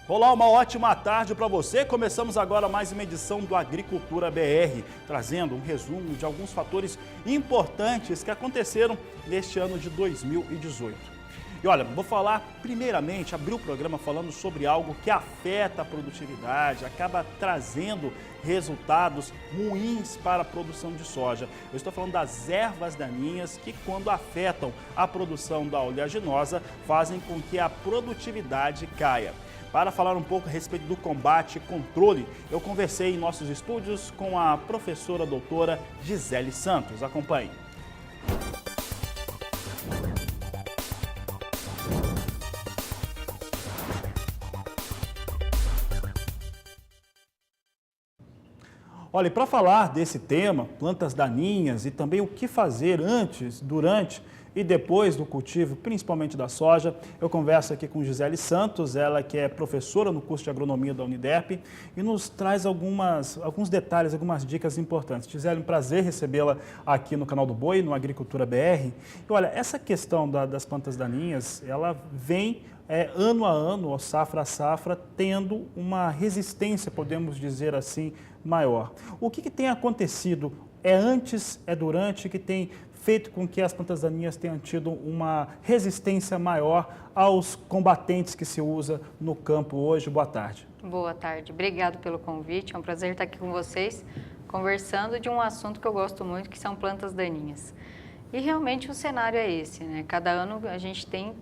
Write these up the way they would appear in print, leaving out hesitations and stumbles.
Olá, uma ótima tarde para você. Começamos agora mais uma edição do Agricultura BR, trazendo um resumo de alguns fatores importantes que aconteceram neste ano de 2018. E olha, vou falar primeiramente, abrir o programa falando sobre algo que afeta a produtividade, acaba trazendo resultados ruins para a produção de soja. Eu estou falando das ervas daninhas que, quando afetam a produção da oleaginosa, fazem com que a produtividade caia. Para falar um pouco a respeito do combate e controle, eu conversei em nossos estúdios com a professora doutora Gisele Santos. Acompanhe. Olha, para falar desse tema, plantas daninhas e também o que fazer antes, durante e depois do cultivo, principalmente da soja, eu converso aqui com Gisele Santos, ela que é professora no curso de agronomia da Uniderp e nos traz alguns detalhes, algumas dicas importantes. Gisele, um prazer recebê-la aqui no canal do Boi, no Agricultura BR. E olha, essa questão das plantas daninhas, ela vem ano a ano, ou safra a safra, tendo uma resistência, podemos dizer assim, maior. O que tem acontecido? É antes, é durante, que tem feito com que as plantas daninhas tenham tido uma resistência maior aos combatentes que se usa no campo hoje? Boa tarde. Boa tarde, obrigado pelo convite, é um prazer estar aqui com vocês, conversando de um assunto que eu gosto muito, que são plantas daninhas. E realmente o cenário é esse, né? Cada ano a gente tem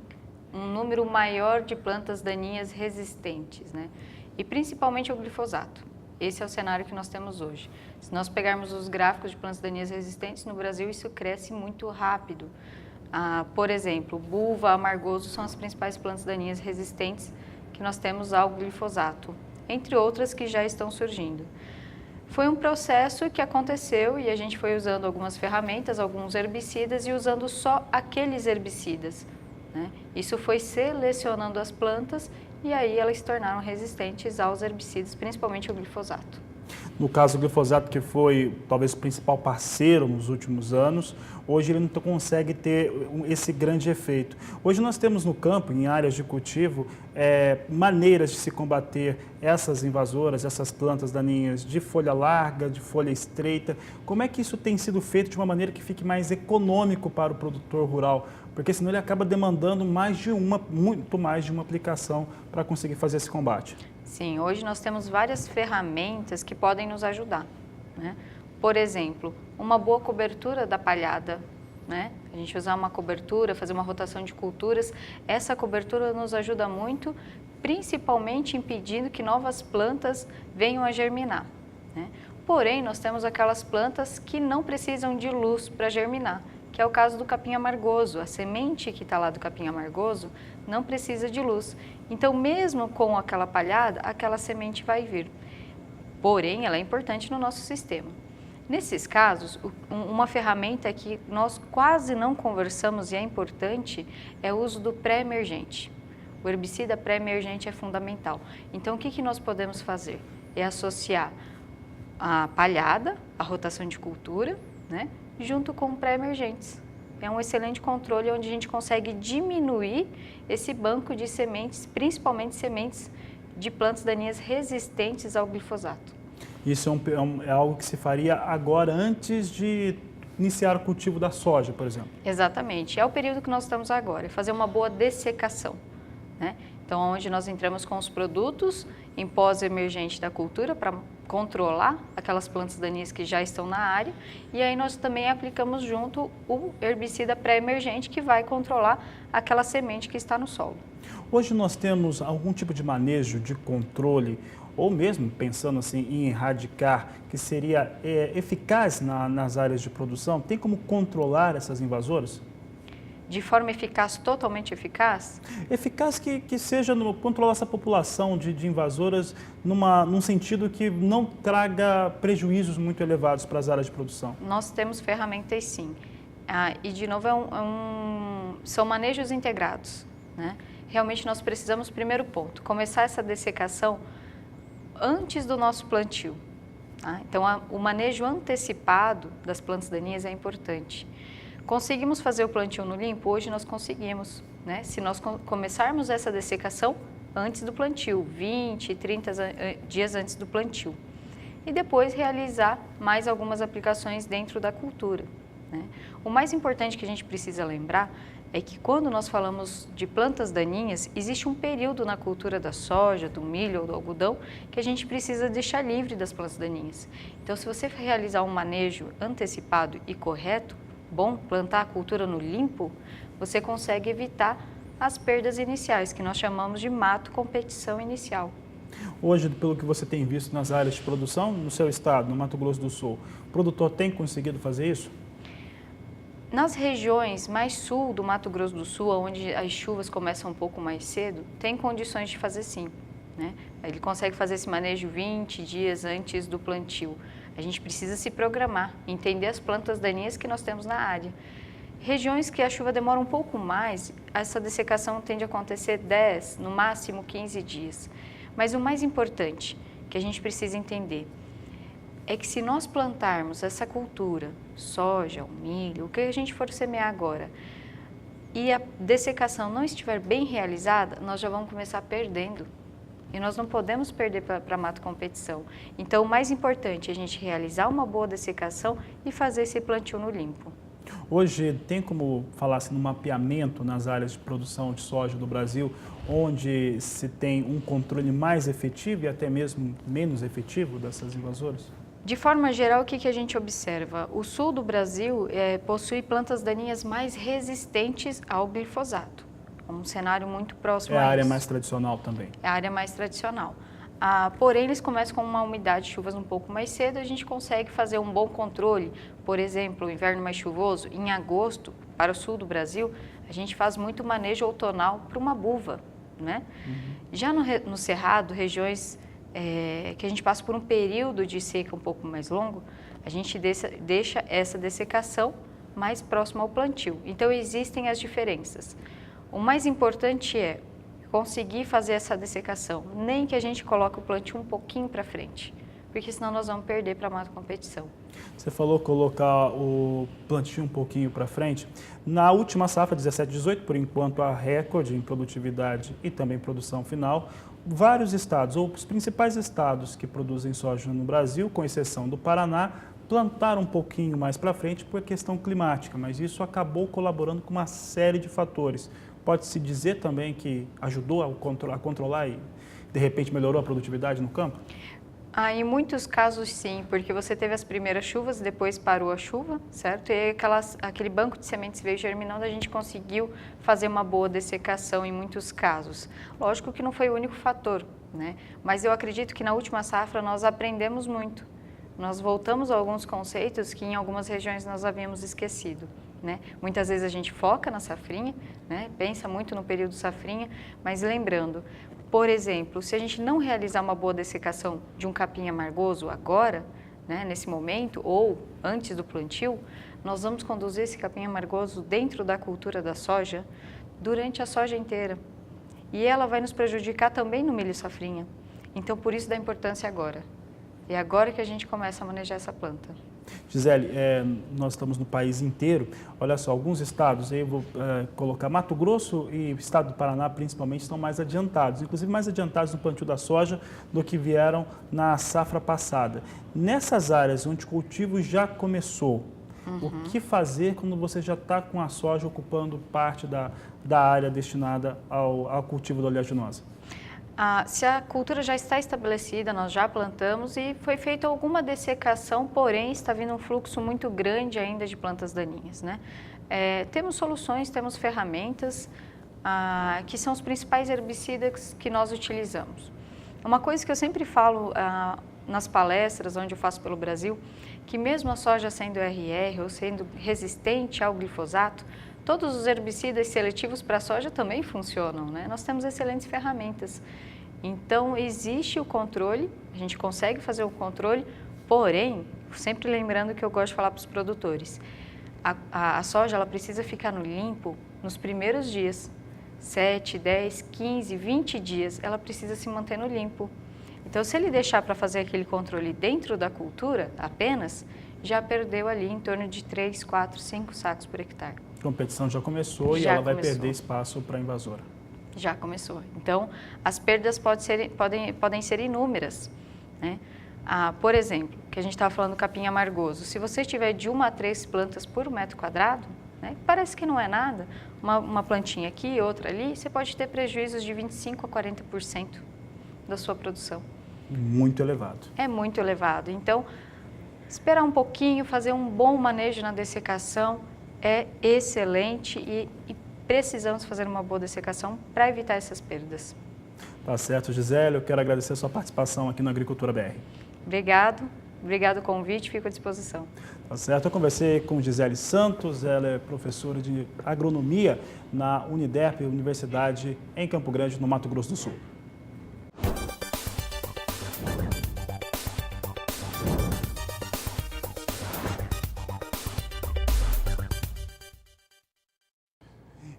um número maior de plantas daninhas resistentes, né? E principalmente o glifosato. Esse é o cenário que nós temos hoje. Se nós pegarmos os gráficos de plantas daninhas resistentes no Brasil, isso cresce muito rápido. Por exemplo, buva, amargoso são as principais plantas daninhas resistentes que nós temos ao glifosato, entre outras que já estão surgindo. Foi um processo que aconteceu e a gente foi usando algumas ferramentas, alguns herbicidas e usando só aqueles herbicidas, né? Isso foi selecionando as plantas e aí elas se tornaram resistentes aos herbicidas, principalmente o glifosato. No caso do glifosato, que foi talvez o principal parceiro nos últimos anos, hoje ele não consegue ter esse grande efeito. Hoje nós temos no campo, em áreas de cultivo, maneiras de se combater essas invasoras, essas plantas daninhas de folha larga, de folha estreita. Como é que isso tem sido feito de uma maneira que fique mais econômico para o produtor rural? Porque senão ele acaba demandando muito mais de uma aplicação para conseguir fazer esse combate. Sim, hoje nós temos várias ferramentas que podem nos ajudar, né? Por exemplo, uma boa cobertura da palhada, né? A gente usar uma cobertura, fazer uma rotação de culturas, essa cobertura nos ajuda muito, principalmente impedindo que novas plantas venham a germinar, né? Porém, nós temos aquelas plantas que não precisam de luz para germinar, que é o caso do capim amargoso. A semente que está lá do capim amargoso não precisa de luz. Então, mesmo com aquela palhada, aquela semente vai vir. Porém, ela é importante no nosso sistema. Nesses casos, uma ferramenta que nós quase não conversamos e é importante é o uso do pré-emergente. O herbicida pré-emergente é fundamental. Então, o que nós podemos fazer? É associar a palhada, a rotação de cultura, né, junto com pré-emergentes. É um excelente controle onde a gente consegue diminuir esse banco de sementes, principalmente sementes de plantas daninhas resistentes ao glifosato. Isso é algo que se faria agora, antes de iniciar o cultivo da soja, por exemplo? Exatamente, é o período que nós estamos agora, é fazer uma boa dessecação, né? Então, onde nós entramos com os produtos em pós-emergente da cultura para controlar aquelas plantas daninhas que já estão na área, e aí nós também aplicamos junto o herbicida pré-emergente que vai controlar aquela semente que está no solo. Hoje nós temos algum tipo de manejo, de controle, ou mesmo pensando assim em erradicar, que seria eficaz nas áreas de produção? Tem como controlar essas invasoras? De forma eficaz, totalmente eficaz? Eficaz que seja no controlar essa população de invasoras num sentido que não traga prejuízos muito elevados para as áreas de produção. Nós temos ferramentas sim. E de novo são manejos integrados, né? Realmente nós precisamos, primeiro ponto, começar essa dessecação antes do nosso plantio. Tá? Então o manejo antecipado das plantas daninhas é importante. Conseguimos fazer o plantio no limpo? Hoje nós conseguimos, né? Se nós começarmos essa dessecação antes do plantio, 20, 30 dias antes do plantio. E depois realizar mais algumas aplicações dentro da cultura, né? O mais importante que a gente precisa lembrar é que quando nós falamos de plantas daninhas, existe um período na cultura da soja, do milho ou do algodão que a gente precisa deixar livre das plantas daninhas. Então, se você realizar um manejo antecipado e correto, bom, plantar a cultura no limpo, você consegue evitar as perdas iniciais, que nós chamamos de mato competição inicial. Hoje, pelo que você tem visto nas áreas de produção, no seu estado, no Mato Grosso do Sul, o produtor tem conseguido fazer isso? Nas regiões mais sul do Mato Grosso do Sul, onde as chuvas começam um pouco mais cedo, tem condições de fazer sim, né? Ele consegue fazer esse manejo 20 dias antes do plantio. A gente precisa se programar, entender as plantas daninhas que nós temos na área. Regiões que a chuva demora um pouco mais, essa dessecação tende a acontecer 10, no máximo 15 dias. Mas o mais importante que a gente precisa entender é que se nós plantarmos essa cultura, soja, o milho, o que a gente for semear agora, e a dessecação não estiver bem realizada, nós já vamos começar perdendo. E nós não podemos perder para mato competição. Então, o mais importante é a gente realizar uma boa dessecação e fazer esse plantio no limpo. Hoje, tem como falar assim, no mapeamento nas áreas de produção de soja do Brasil, onde se tem um controle mais efetivo e até mesmo menos efetivo dessas invasoras? De forma geral, o que a gente observa? O sul do Brasil possui plantas daninhas mais resistentes ao glifosato. Um cenário muito próximo a isso. É a área mais tradicional também. É a área mais tradicional. Porém, eles começam com uma umidade de chuvas um pouco mais cedo, a gente consegue fazer um bom controle. Por exemplo, o inverno mais chuvoso, em agosto, para o sul do Brasil, a gente faz muito manejo outonal para uma buva, né? Já no Cerrado, regiões que a gente passa por um período de seca um pouco mais longo, a gente deixa essa dessecação mais próxima ao plantio. Então, existem as diferenças. O mais importante é conseguir fazer essa dessecação, nem que a gente coloque o plantio um pouquinho para frente, porque senão nós vamos perder para a mato competição. Você falou colocar o plantio um pouquinho para frente. Na última safra, 17-18, por enquanto a recorde em produtividade e também produção final, vários estados, ou os principais estados que produzem soja no Brasil, com exceção do Paraná, plantaram um pouquinho mais para frente por questão climática, mas isso acabou colaborando com uma série de fatores. Pode-se dizer também que ajudou a controlar e, de repente, melhorou a produtividade no campo? Em muitos casos, sim, porque você teve as primeiras chuvas, depois parou a chuva, certo? E aquele banco de sementes veio germinando, a gente conseguiu fazer uma boa dessecação em muitos casos. Lógico que não foi o único fator, né? Mas eu acredito que na última safra nós aprendemos muito. Nós voltamos a alguns conceitos que em algumas regiões nós havíamos esquecido, né? Muitas vezes a gente foca na safrinha, né? Pensa muito no período safrinha, mas lembrando, por exemplo, se a gente não realizar uma boa dessecação de um capim amargoso agora, né, nesse momento, ou antes do plantio, nós vamos conduzir esse capim amargoso dentro da cultura da soja durante a soja inteira. E ela vai nos prejudicar também no milho safrinha. Então, por isso da importância agora. É agora que a gente começa a manejar essa planta. Gisele, nós estamos no país inteiro. Olha só, alguns estados, aí eu vou colocar Mato Grosso e o estado do Paraná, principalmente, estão mais adiantados, inclusive mais adiantados no plantio da soja do que vieram na safra passada. Nessas áreas onde o cultivo já começou, o que fazer quando você já está com a soja ocupando parte da área destinada ao cultivo da oleaginosa? Se a cultura já está estabelecida, nós já plantamos e foi feita alguma dessecação, porém está vindo um fluxo muito grande ainda de plantas daninhas, né? Temos soluções, temos ferramentas que são os principais herbicidas que nós utilizamos. Uma coisa que eu sempre falo nas palestras onde eu faço pelo Brasil, que mesmo a soja sendo RR ou sendo resistente ao glifosato, todos os herbicidas seletivos para a soja também funcionam, né? Nós temos excelentes ferramentas. Então, existe o controle, a gente consegue fazer o controle, porém, sempre lembrando que eu gosto de falar para os produtores, a soja ela precisa ficar no limpo nos primeiros dias, 7, 10, 15, 20 dias, ela precisa se manter no limpo. Então, se ele deixar para fazer aquele controle dentro da cultura apenas, já perdeu ali em torno de 3, 4, 5 sacos por hectare. A competição já começou e ela vai perder espaço para a invasora. Já começou. Então, as perdas podem ser inúmeras, né? Por exemplo, que a gente estava falando do capim amargoso. Se você tiver de 1 a 3 plantas por metro quadrado, né, parece que não é nada, uma plantinha aqui, outra ali, você pode ter prejuízos de 25% a 40% da sua produção. Muito elevado. É muito elevado. Então, esperar um pouquinho, fazer um bom manejo na dessecação é excelente e precisamos fazer uma boa dessecação para evitar essas perdas. Tá certo, Gisele. Eu quero agradecer a sua participação aqui no Agricultura BR. Obrigado o convite, fico à disposição. Tá certo, eu conversei com Gisele Santos, ela é professora de agronomia na Uniderp, Universidade em Campo Grande, no Mato Grosso do Sul.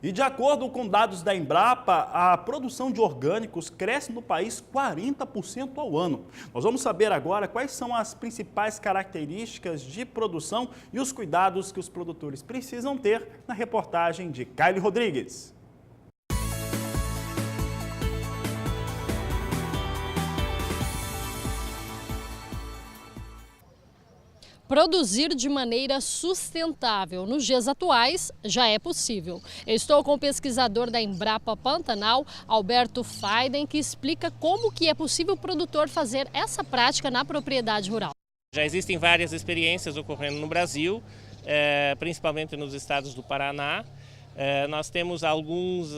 E de acordo com dados da Embrapa, a produção de orgânicos cresce no país 40% ao ano. Nós vamos saber agora quais são as principais características de produção e os cuidados que os produtores precisam ter na reportagem de Kylie Rodrigues. Produzir de maneira sustentável nos dias atuais já é possível. Eu estou com o pesquisador da Embrapa Pantanal, Alberto Faiden, que explica como que é possível o produtor fazer essa prática na propriedade rural. Já existem várias experiências ocorrendo no Brasil, principalmente nos estados do Paraná. Nós temos alguns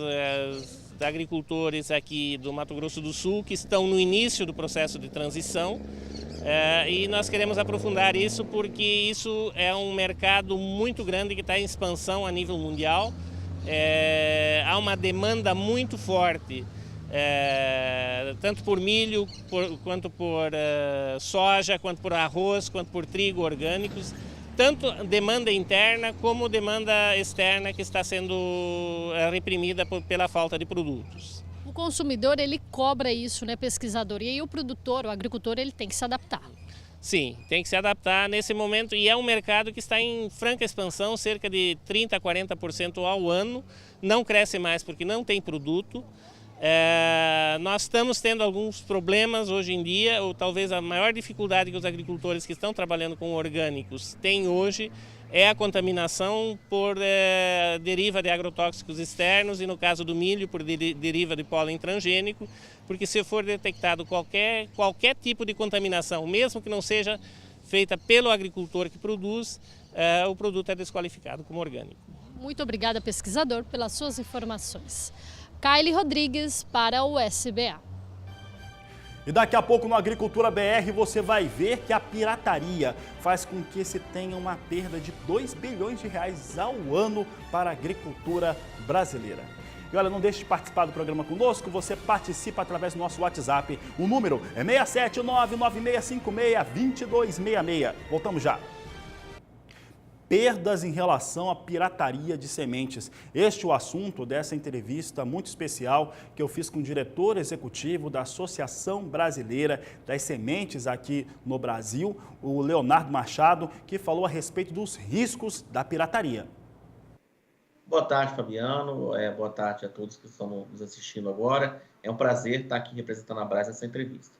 agricultores aqui do Mato Grosso do Sul que estão no início do processo de transição. E nós queremos aprofundar isso porque isso é um mercado muito grande que está em expansão a nível mundial. Há uma demanda muito forte, tanto por milho, quanto por soja, quanto por arroz, quanto por trigo orgânicos. Tanto demanda interna como demanda externa que está sendo reprimida pela falta de produtos. O consumidor, ele cobra isso, né, pesquisador? E aí o produtor, o agricultor, ele tem que se adaptar. Sim, tem que se adaptar nesse momento e é um mercado que está em franca expansão, cerca de 30% a 40% ao ano. Não cresce mais porque não tem produto. Nós estamos tendo alguns problemas hoje em dia, ou talvez a maior dificuldade que os agricultores que estão trabalhando com orgânicos têm hoje é a contaminação por deriva de agrotóxicos externos e, no caso do milho, por deriva de pólen transgênico, porque se for detectado qualquer tipo de contaminação, mesmo que não seja feita pelo agricultor que produz, o produto é desqualificado como orgânico. Muito obrigada, pesquisador, pelas suas informações. Kylie Rodrigues para o SBA. E daqui a pouco no Agricultura BR você vai ver que a pirataria faz com que se tenha uma perda de 2 bilhões de reais ao ano para a agricultura brasileira. E olha, não deixe de participar do programa conosco, você participa através do nosso WhatsApp. O número é 67996562266. Voltamos já. Perdas em relação à pirataria de sementes. Este é o assunto dessa entrevista muito especial que eu fiz com o diretor executivo da Associação Brasileira das Sementes aqui no Brasil, o Leonardo Machado, que falou a respeito dos riscos da pirataria. Boa tarde, Fabiano. Boa tarde a todos que estão nos assistindo agora. É um prazer estar aqui representando a Brás nessa entrevista.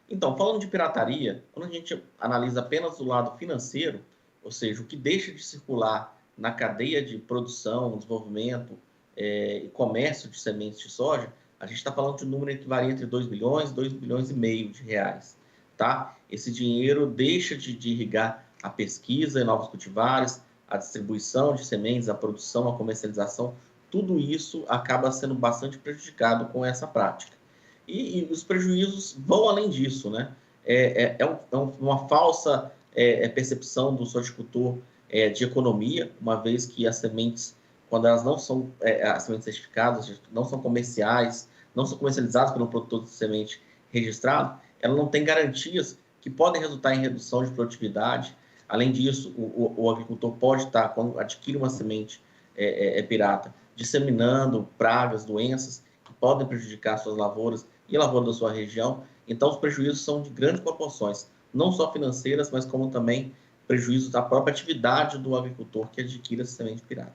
Então, falando de pirataria, quando a gente analisa apenas do lado financeiro, ou seja, o que deixa de circular na cadeia de produção, desenvolvimento e comércio de sementes de soja, a gente está falando de um número que varia entre 2 bilhões e 2,5 bilhões de reais. Tá? Esse dinheiro deixa de irrigar a pesquisa em novos cultivares, a distribuição de sementes, a produção, a comercialização, tudo isso acaba sendo bastante prejudicado com essa prática. E os prejuízos vão além disso, né? Uma falsa percepção do horticultor de economia, uma vez que as sementes, quando elas não são as sementes certificadas, não são comerciais, não são comercializadas pelo produtor de semente registrado, ela não tem garantias que podem resultar em redução de produtividade. Além disso, o agricultor pode estar, quando adquire uma semente pirata, disseminando pragas, doenças que podem prejudicar suas lavouras e a lavoura da sua região. Então, os prejuízos são de grandes proporções, não só financeiras, mas como também prejuízos da própria atividade do agricultor que adquire essa semente pirata.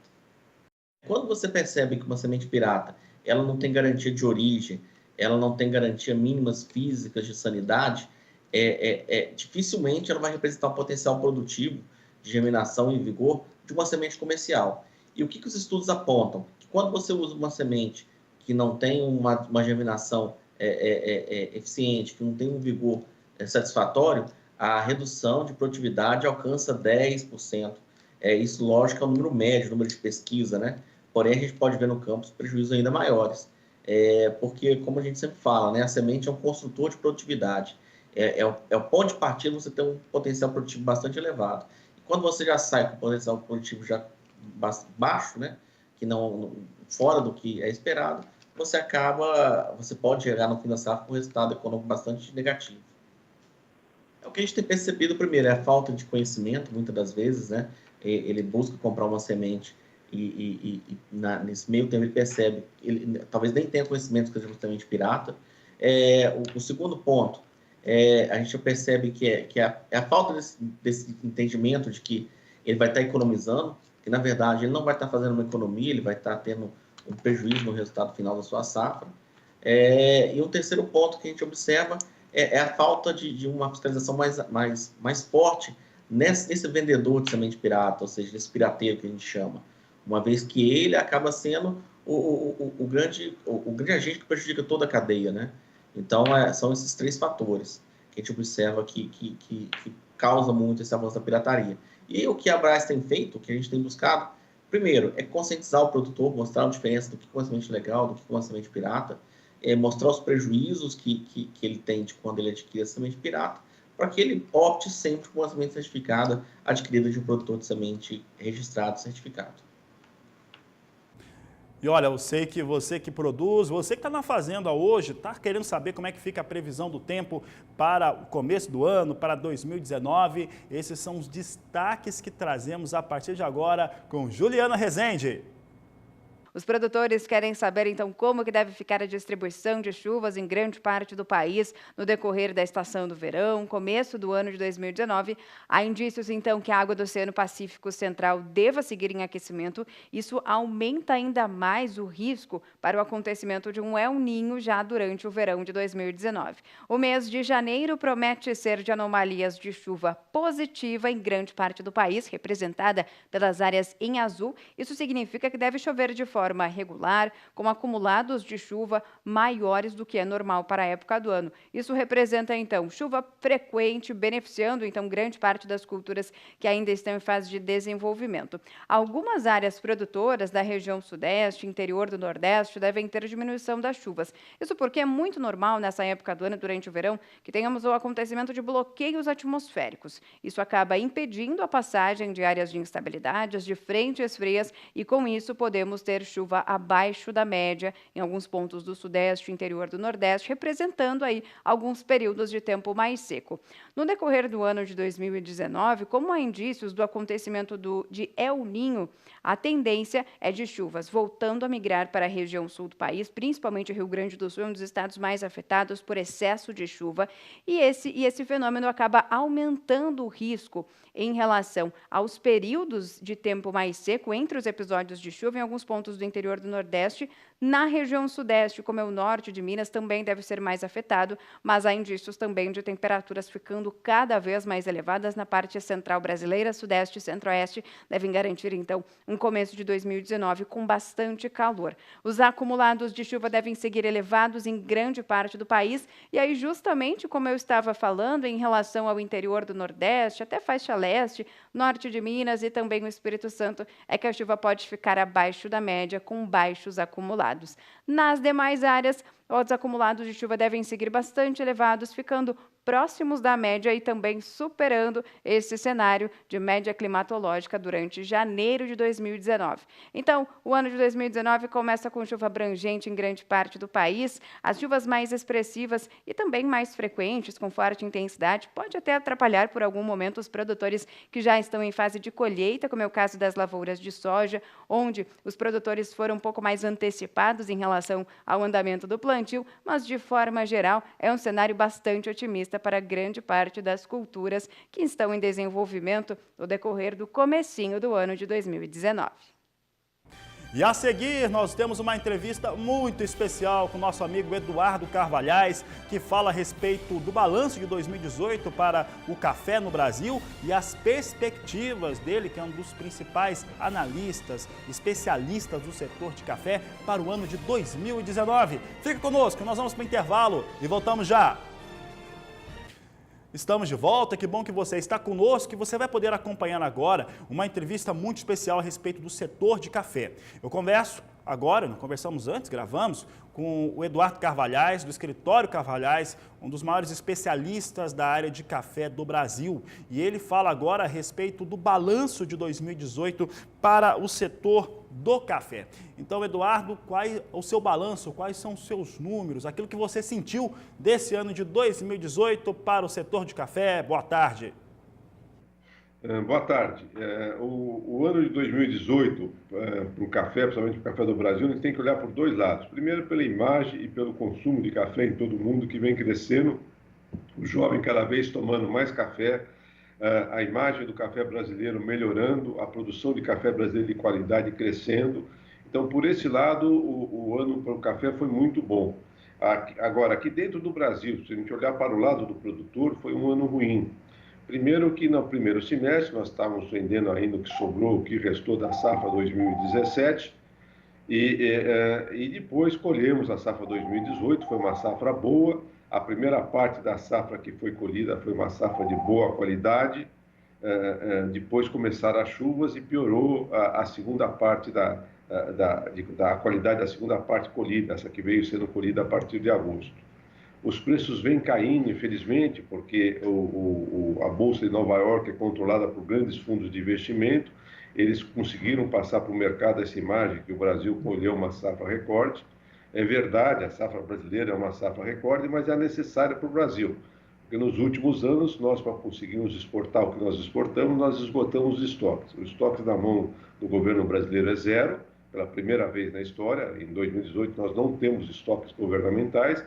Quando você percebe que uma semente pirata ela não tem garantia de origem, ela não tem garantia mínimas físicas de sanidade, dificilmente ela vai representar um potencial produtivo de germinação e vigor de uma semente comercial. E o que os estudos apontam? Que quando você usa uma semente que não tem uma germinação eficiente, que não tem um vigor satisfatório, a redução de produtividade alcança 10%. Isso, lógico, é o número médio, o número de pesquisa, né? Porém, a gente pode ver no campo prejuízos ainda maiores. Porque, como a gente sempre fala, né, a semente é um construtor de produtividade. É o ponto de partida, você tem um potencial produtivo bastante elevado. E quando você já sai com o potencial produtivo já baixo, né, que não fora do que é esperado, você pode chegar no fim da safra com um resultado econômico bastante negativo. O que a gente tem percebido, primeiro, é a falta de conhecimento, muitas das vezes, né? Ele busca comprar uma semente nesse meio tempo ele percebe, ele talvez nem tenha conhecimento que seja justamente pirata. O segundo ponto, a gente percebe que a falta desse entendimento de que ele vai estar economizando, que na verdade ele não vai estar fazendo uma economia, ele vai estar tendo um prejuízo no resultado final da sua safra. E o terceiro ponto que a gente observa é a falta de uma fiscalização mais forte nesse vendedor de semente pirata, ou seja, nesse pirateiro que a gente chama, uma vez que ele acaba sendo o grande agente que prejudica toda a cadeia, né? Então, são esses três fatores que a gente observa que causa muito esse avanço da pirataria. E o que a Brás tem feito, o que a gente tem buscado, primeiro, é conscientizar o produtor, mostrar a diferença do que é uma semente legal, do que é uma semente pirata, mostrar os prejuízos que ele tem de quando ele adquire a semente pirata, para que ele opte sempre por uma semente certificada adquirida de um produtor de semente registrado, certificado. E olha, eu sei que você que produz, você que está na fazenda hoje, está querendo saber como é que fica a previsão do tempo para o começo do ano, para 2019. Esses são os destaques que trazemos a partir de agora com Juliana Rezende. Os produtores querem saber, então, como que deve ficar a distribuição de chuvas em grande parte do país no decorrer da estação do verão, começo do ano de 2019. Há indícios, então, que a água do Oceano Pacífico Central deva seguir em aquecimento. Isso aumenta ainda mais o risco para o acontecimento de um El Niño já durante o verão de 2019. O mês de janeiro promete ser de anomalias de chuva positiva em grande parte do país, representada pelas áreas em azul. Isso significa que deve chover de forma regular, com acumulados de chuva maiores do que é normal para a época do ano. Isso representa, então, chuva frequente, beneficiando, então, grande parte das culturas que ainda estão em fase de desenvolvimento. Algumas áreas produtoras da região sudeste, interior do nordeste, devem ter diminuição das chuvas. Isso porque é muito normal, nessa época do ano, durante o verão, que tenhamos o acontecimento de bloqueios atmosféricos. Isso acaba impedindo a passagem de áreas de instabilidades, de frentes frias, e com isso podemos ter chuva abaixo da média em alguns pontos do sudeste e interior do nordeste, representando aí alguns períodos de tempo mais seco. No decorrer do ano de 2019, como há indícios do acontecimento de El Niño, a tendência é de chuvas voltando a migrar para a região sul do país, principalmente o Rio Grande do Sul, é um dos estados mais afetados por excesso de chuva, e esse fenômeno acaba aumentando o risco em relação aos períodos de tempo mais seco entre os episódios de chuva em alguns pontos do interior do Nordeste. Na região sudeste, como é o norte de Minas, também deve ser mais afetado, mas há indícios também de temperaturas ficando cada vez mais elevadas na parte central brasileira, sudeste e centro-oeste, devem garantir, então, um começo de 2019 com bastante calor. Os acumulados de chuva devem seguir elevados em grande parte do país, e aí, justamente como eu estava falando, em relação ao interior do Nordeste, até faixa leste, norte de Minas e também o Espírito Santo, é que a chuva pode ficar abaixo da média, com baixos acumulados. Nas demais áreas, os acumulados de chuva devem seguir bastante elevados, ficando próximos da média e também superando esse cenário de média climatológica durante janeiro de 2019. Então, o ano de 2019 começa com chuva abrangente em grande parte do país. As chuvas mais expressivas e também mais frequentes, com forte intensidade, pode até atrapalhar por algum momento os produtores que já estão em fase de colheita, como é o caso das lavouras de soja, onde os produtores foram um pouco mais antecipados em relação ao andamento do plantio, mas de forma geral é um cenário bastante otimista para grande parte das culturas que estão em desenvolvimento no decorrer do comecinho do ano de 2019. E a seguir, nós temos uma entrevista muito especial com o nosso amigo Eduardo Carvalhais, que fala a respeito do balanço de 2018 para o café no Brasil e as perspectivas dele, que é um dos principais analistas, especialistas do setor de café, para o ano de 2019. Fique conosco, nós vamos para o intervalo e voltamos já. Estamos de volta, que bom que você está conosco e você vai poder acompanhar agora uma entrevista muito especial a respeito do setor de café. Eu converso agora, não conversamos antes, gravamos, com o Eduardo Carvalhais, do Escritório Carvalhais, um dos maiores especialistas da área de café do Brasil. E ele fala agora a respeito do balanço de 2018 para o setor do café. Então, Eduardo, qual é o seu balanço, quais são os seus números, aquilo que você sentiu desse ano de 2018 para o setor de café? Boa tarde. Boa tarde. O ano de 2018, para o café, principalmente para o café do Brasil, a gente tem que olhar por dois lados. Primeiro, pela imagem e pelo consumo de café em todo o mundo, que vem crescendo, o jovem cada vez tomando mais café, a imagem do café brasileiro melhorando, a produção de café brasileiro de qualidade crescendo. Então, por esse lado, o ano para o café foi muito bom. Agora, aqui dentro do Brasil, se a gente olhar para o lado do produtor, foi um ano ruim. Primeiro que no primeiro semestre nós estávamos vendendo ainda o que sobrou, o que restou da safra 2017 e depois colhemos a safra 2018, foi uma safra boa. A primeira parte da safra que foi colhida foi uma safra de boa qualidade, depois começaram as chuvas e piorou a segunda parte da qualidade da segunda parte colhida, essa que veio sendo colhida a partir de agosto. Os preços vêm caindo, infelizmente, porque a Bolsa de Nova York é controlada por grandes fundos de investimento. Eles conseguiram passar para o mercado essa imagem que o Brasil colheu uma safra recorde. É verdade, a safra brasileira é uma safra recorde, mas é necessária para o Brasil. Porque nos últimos anos, nós, para conseguirmos exportar o que nós exportamos, nós esgotamos os estoques. Os estoques na mão do governo brasileiro é zero, pela primeira vez na história. Em 2018, nós não temos estoques governamentais.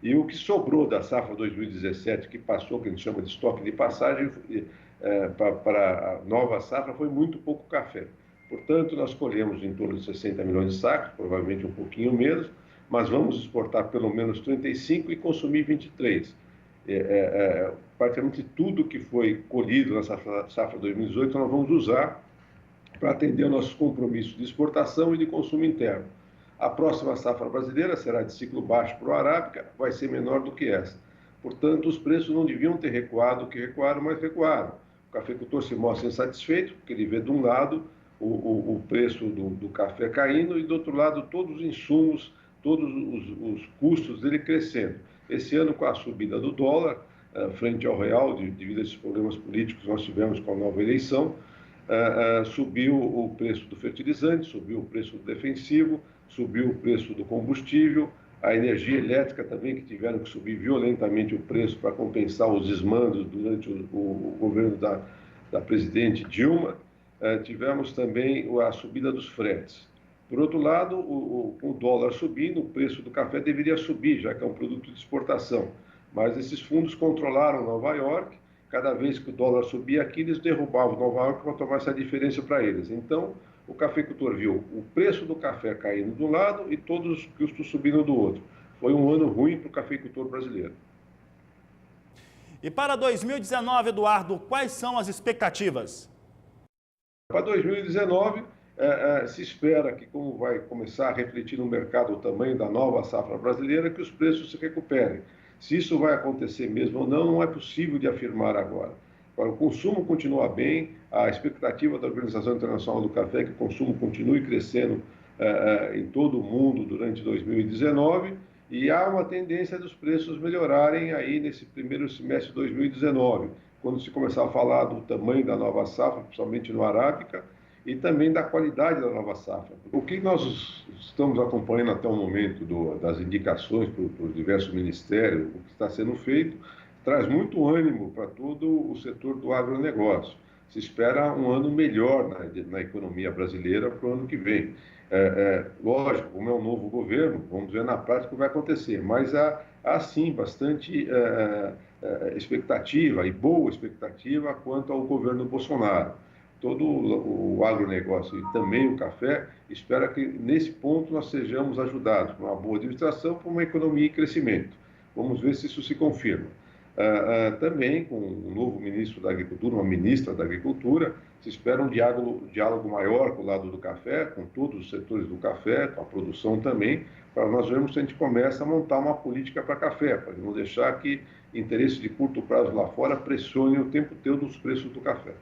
E o que sobrou da safra 2017, que passou, que a gente chama de estoque de passagem, para a nova safra, foi muito pouco café. Portanto, nós colhemos em torno de 60 milhões de sacos, provavelmente um pouquinho menos, mas vamos exportar pelo menos 35 e consumir 23. Praticamente tudo que foi colhido na safra 2018 nós vamos usar para atender nossos compromissos de exportação e de consumo interno. A próxima safra brasileira será de ciclo baixo para o arábica, vai ser menor do que essa. Portanto, os preços não deviam ter recuado o que recuaram, mas recuaram. O cafeicultor se mostra insatisfeito, porque ele vê de um lado o preço do café caindo e do outro lado todos os insumos, todos os custos dele crescendo. Esse ano, com a subida do dólar, frente ao real, devido a esses problemas políticos que nós tivemos com a nova eleição, subiu o preço do fertilizante, subiu o preço do defensivo, subiu o preço do combustível, a energia elétrica também, que tiveram que subir violentamente o preço para compensar os desmandos durante o governo da presidente Dilma. Tivemos também a subida dos fretes. Por outro lado, com o dólar subindo, o preço do café deveria subir, já que é um produto de exportação. Mas esses fundos controlaram Nova York. Cada vez que o dólar subia aqui, eles derrubavam Nova York para tomar essa diferença para eles. Então, o cafeicultor viu o preço do café caindo de um lado e todos os custos subindo do outro. Foi um ano ruim para o cafeicultor brasileiro. E para 2019, Eduardo, quais são as expectativas? Para 2019, se espera que, como vai começar a refletir no mercado o tamanho da nova safra brasileira, que os preços se recuperem. Se isso vai acontecer mesmo ou não, não é possível de afirmar agora. O consumo continua bem, a expectativa da Organização Internacional do Café é que o consumo continue crescendo em todo o mundo durante 2019 e há uma tendência dos preços melhorarem aí nesse primeiro semestre de 2019, quando se começar a falar do tamanho da nova safra, principalmente no arábica, e também da qualidade da nova safra. O que nós estamos acompanhando até o momento das indicações por diversos ministérios, o que está sendo feito, traz muito ânimo para todo o setor do agronegócio. Se espera um ano melhor na economia brasileira para o ano que vem. Lógico, como é um novo governo, vamos ver na prática o que vai acontecer, mas há sim bastante expectativa e boa expectativa quanto ao governo Bolsonaro. todo o agronegócio e também o café espera que, nesse ponto, nós sejamos ajudados por uma boa administração, por uma economia em crescimento. Vamos ver se isso se confirma. Também, com o novo ministro da Agricultura, uma ministra da Agricultura, se espera um diálogo maior com o lado do café, com todos os setores do café, com a produção também, para nós vermos se a gente começa a montar uma política para café, para não deixar que interesses de curto prazo lá fora pressionem o tempo todo os preços do café.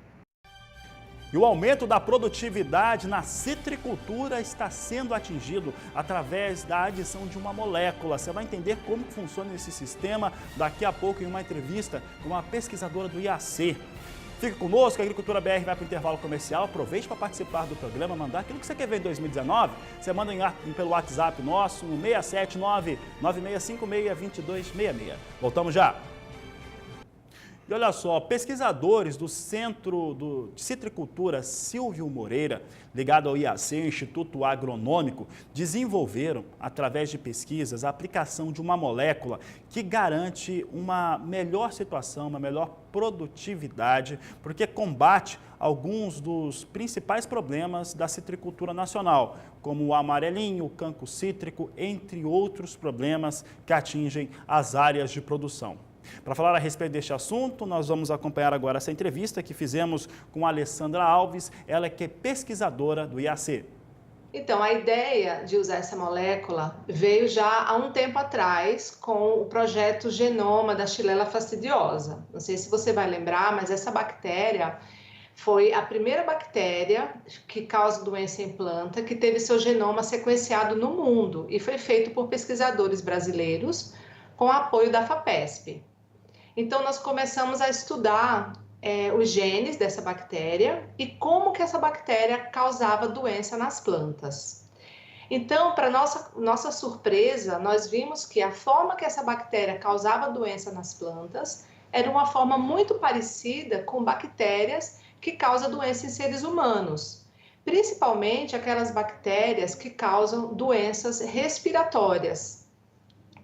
E o aumento da produtividade na citricultura está sendo atingido através da adição de uma molécula. Você vai entender como funciona esse sistema daqui a pouco em uma entrevista com uma pesquisadora do IAC. Fique conosco, a Agricultura BR vai para o intervalo comercial. Aproveite para participar do programa, mandar aquilo que você quer ver em 2019. Você manda pelo WhatsApp nosso, no 679-9656-2266. Voltamos já. E olha só, pesquisadores do Centro de Citricultura Silvio Moreira, ligado ao IAC, o Instituto Agronômico, desenvolveram, através de pesquisas, a aplicação de uma molécula que garante uma melhor situação, uma melhor produtividade, porque combate alguns dos principais problemas da citricultura nacional, como o amarelinho, o cancro cítrico, entre outros problemas que atingem as áreas de produção. Para falar a respeito deste assunto, nós vamos acompanhar agora essa entrevista que fizemos com a Alessandra Alves, ela que é pesquisadora do IAC. Então, a ideia de usar essa molécula veio já há um tempo atrás com o projeto Genoma da Xylella fastidiosa. Não sei se você vai lembrar, mas essa bactéria foi a primeira bactéria que causa doença em planta que teve seu genoma sequenciado no mundo e foi feito por pesquisadores brasileiros com apoio da FAPESP. Então, nós começamos a estudar os genes dessa bactéria e como que essa bactéria causava doença nas plantas. Então, para nossa surpresa, nós vimos que a forma que essa bactéria causava doença nas plantas era uma forma muito parecida com bactérias que causam doença em seres humanos, principalmente aquelas bactérias que causam doenças respiratórias.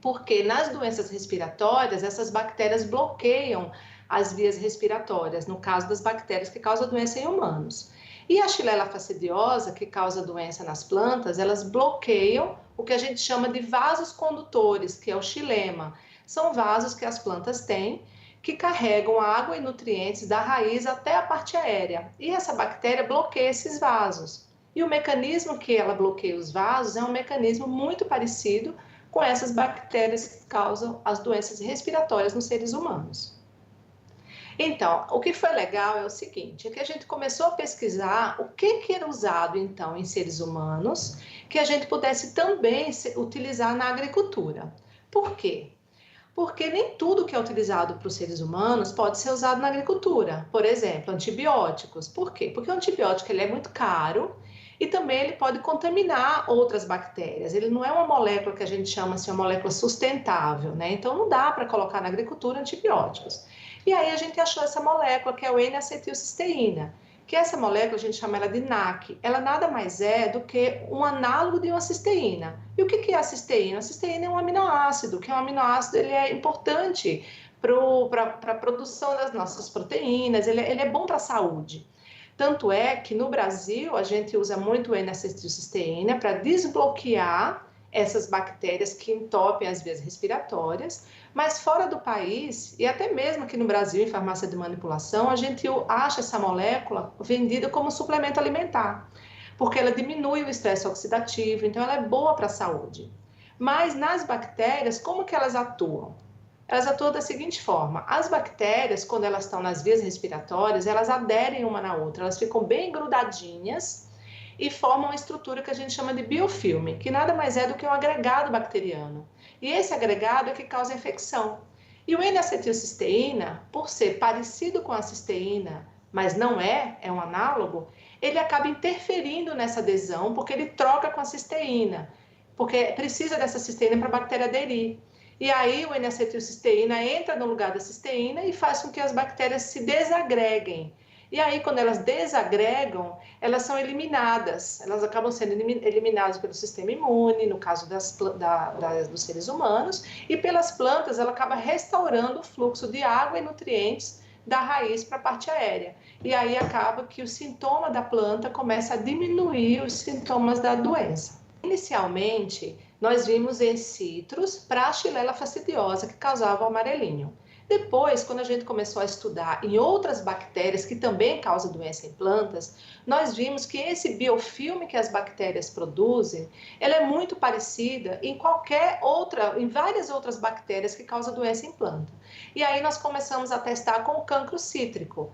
Porque nas doenças respiratórias, essas bactérias bloqueiam as vias respiratórias, no caso das bactérias que causam doença em humanos. E a Xylella fastidiosa, que causa doença nas plantas, elas bloqueiam o que a gente chama de vasos condutores, que é o xilema. São vasos que as plantas têm, que carregam água e nutrientes da raiz até a parte aérea. E essa bactéria bloqueia esses vasos. E o mecanismo que ela bloqueia os vasos é um mecanismo muito parecido com essas bactérias que causam as doenças respiratórias nos seres humanos. Então, o que foi legal é o seguinte, é que a gente começou a pesquisar o que era usado, então, em seres humanos, que a gente pudesse também utilizar na agricultura. Por quê? Porque nem tudo que é utilizado para os seres humanos pode ser usado na agricultura. Por exemplo, antibióticos. Por quê? Porque o antibiótico ele é muito caro, e também ele pode contaminar outras bactérias. Ele não é uma molécula que a gente chama assim, uma molécula sustentável, né? Então não dá para colocar na agricultura antibióticos. E aí a gente achou essa molécula, que é o N-acetilcisteína, que essa molécula a gente chama ela de NAC. Ela nada mais é do que um análogo de uma cisteína. E o que é a cisteína? A cisteína é um aminoácido, que é um aminoácido, ele é importante para a produção das nossas proteínas, ele é bom para a saúde. Tanto é que no Brasil a gente usa muito N-acetilcisteína para desbloquear essas bactérias que entopem as vias respiratórias, mas fora do país, e até mesmo aqui no Brasil, em farmácia de manipulação, a gente acha essa molécula vendida como suplemento alimentar, porque ela diminui o estresse oxidativo, então ela é boa para a saúde. Mas nas bactérias, como que elas atuam? Elas atuam da seguinte forma, as bactérias, quando elas estão nas vias respiratórias, elas aderem uma na outra, elas ficam bem grudadinhas e formam uma estrutura que a gente chama de biofilme, que nada mais é do que um agregado bacteriano. E esse agregado é que causa infecção. E o N-acetilcisteína, por ser parecido com a cisteína, mas não é um análogo, ele acaba interferindo nessa adesão, porque ele troca com a cisteína, porque precisa dessa cisteína para a bactéria aderir. E aí o N-acetilcisteína entra no lugar da cisteína e faz com que as bactérias se desagreguem. E aí, quando elas desagregam, elas são eliminadas. Elas acabam sendo eliminadas pelo sistema imune, no caso dos seres humanos, e pelas plantas ela acaba restaurando o fluxo de água e nutrientes da raiz para a parte aérea. E aí acaba que o sintoma da planta começa a diminuir os sintomas da doença. Inicialmente, nós vimos em citros para a Xylella fastidiosa, que causava o amarelinho. Depois, quando a gente começou a estudar em outras bactérias que também causam doença em plantas, nós vimos que esse biofilme que as bactérias produzem, ela é muito parecida em várias outras bactérias que causam doença em planta. E aí nós começamos a testar com o cancro cítrico,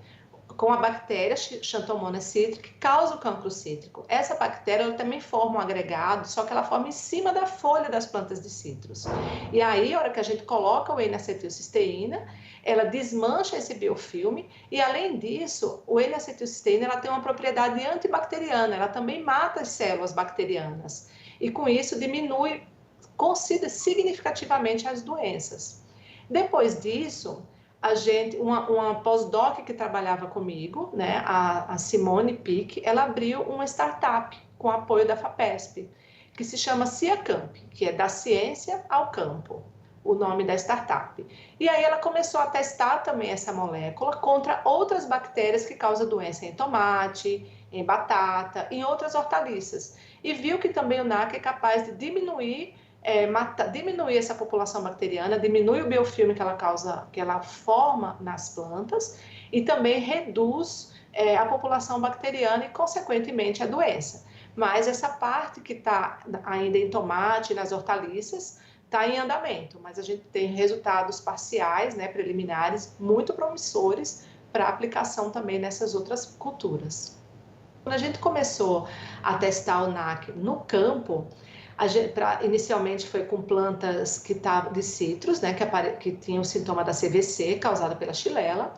com a bactéria Xanthomonas citrica, que causa o cancro cítrico. Essa bactéria ela também forma um agregado, só que ela forma em cima da folha das plantas de citros. E aí, a hora que a gente coloca o N-acetilcisteína, ela desmancha esse biofilme e, além disso, o N-acetilcisteína ela tem uma propriedade antibacteriana, ela também mata as células bacterianas. E, com isso, diminui significativamente as doenças. Depois disso, uma pós-doc que trabalhava comigo, né, a Simone Pick, ela abriu uma startup com apoio da FAPESP, que se chama CIACamp, que é da ciência ao campo, o nome da startup. E aí ela começou a testar também essa molécula contra outras bactérias que causam doença em tomate, em batata, em outras hortaliças. E viu que também o NAC é capaz de diminuir essa população bacteriana, diminui o biofilme que ela forma nas plantas e também reduz a população bacteriana e, consequentemente, a doença. Mas essa parte que está ainda em tomate, nas hortaliças, está em andamento, mas a gente tem resultados parciais, né, preliminares, muito promissores para aplicação também nessas outras culturas. Quando a gente começou a testar o NAC no campo, inicialmente foi com plantas de citros, né, que tinham o sintoma da CVC, causada pela Xylella.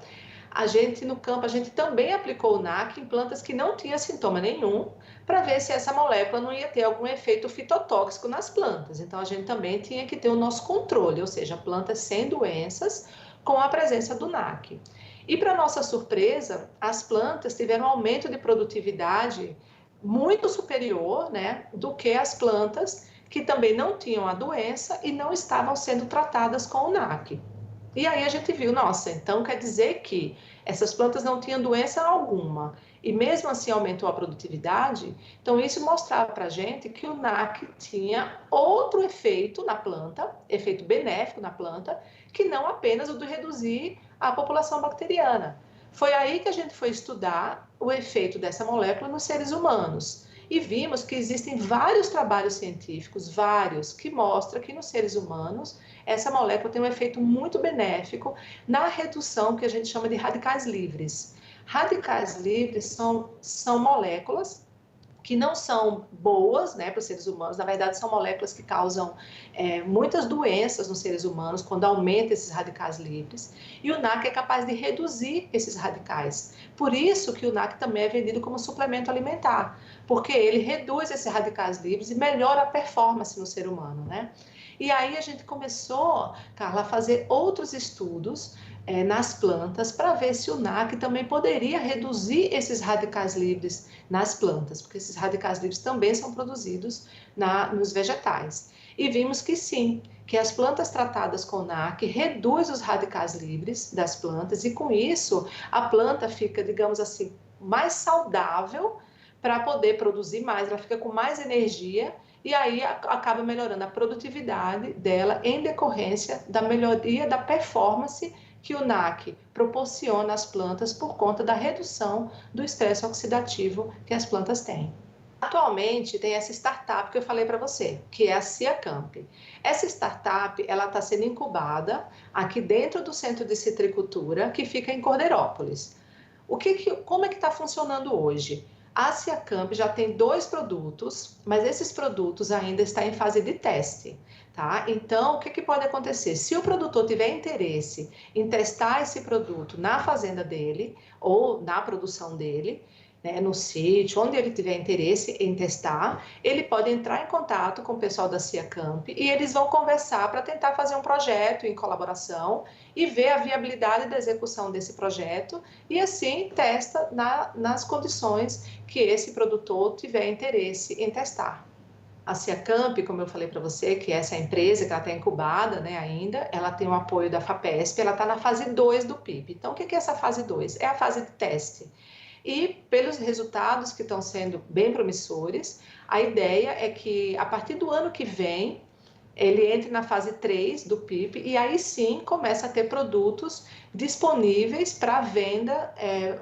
No campo, a gente também aplicou o NAC em plantas que não tinham sintoma nenhum, para ver se essa molécula não ia ter algum efeito fitotóxico nas plantas. Então, a gente também tinha que ter o nosso controle, ou seja, plantas sem doenças com a presença do NAC. E, para nossa surpresa, as plantas tiveram um aumento de produtividade muito superior, né, do que as plantas que também não tinham a doença e não estavam sendo tratadas com o NAC. E aí a gente viu, nossa, então quer dizer que essas plantas não tinham doença alguma e mesmo assim aumentou a produtividade. Então isso mostrava para a gente que o NAC tinha outro efeito na planta, efeito benéfico na planta, que não apenas o de reduzir a população bacteriana. Foi aí que a gente foi estudar o efeito dessa molécula nos seres humanos. E vimos que existem vários trabalhos científicos, que mostram que nos seres humanos essa molécula tem um efeito muito benéfico na redução que a gente chama de radicais livres. Radicais livres são moléculas que não são boas, né, para os seres humanos. Na verdade, são moléculas que causam muitas doenças nos seres humanos quando aumenta esses radicais livres. E o NAC é capaz de reduzir esses radicais. Por isso que o NAC também é vendido como suplemento alimentar, porque ele reduz esses radicais livres e melhora a performance no ser humano, né? E aí a gente começou, Carla, a fazer outros estudos nas plantas para ver se o NAC também poderia reduzir esses radicais livres nas plantas, porque esses radicais livres também são produzidos nos vegetais. E vimos que sim, que as plantas tratadas com NAC reduzem os radicais livres das plantas e com isso a planta fica, digamos assim, mais saudável para poder produzir mais, ela fica com mais energia e aí acaba melhorando a produtividade dela em decorrência da melhoria da performance que o NAC proporciona às plantas por conta da redução do estresse oxidativo que as plantas têm. Atualmente tem essa startup que eu falei para você, que é a CIACamp. Essa startup ela está sendo incubada aqui dentro do Centro de Citricultura, que fica em Cordeirópolis. Como é que está funcionando hoje? A CIACamp já tem 2 produtos, mas esses produtos ainda estão em fase de teste. Tá? Então, o que pode acontecer? Se o produtor tiver interesse em testar esse produto na fazenda dele ou na produção dele, né, no sítio, onde ele tiver interesse em testar, ele pode entrar em contato com o pessoal da CIACamp e eles vão conversar para tentar fazer um projeto em colaboração e ver a viabilidade da execução desse projeto e assim testa nas condições que esse produtor tiver interesse em testar. A Ciacamp, como eu falei para você, que essa é a empresa que ela está incubada, né, ainda, ela tem o apoio da FAPESP, ela está na fase 2 do PIP. Então, o que é essa fase 2? É a fase de teste. E pelos resultados que estão sendo bem promissores, a ideia é que a partir do ano que vem, ele entre na fase 3 do PIP e aí sim começa a ter produtos disponíveis para venda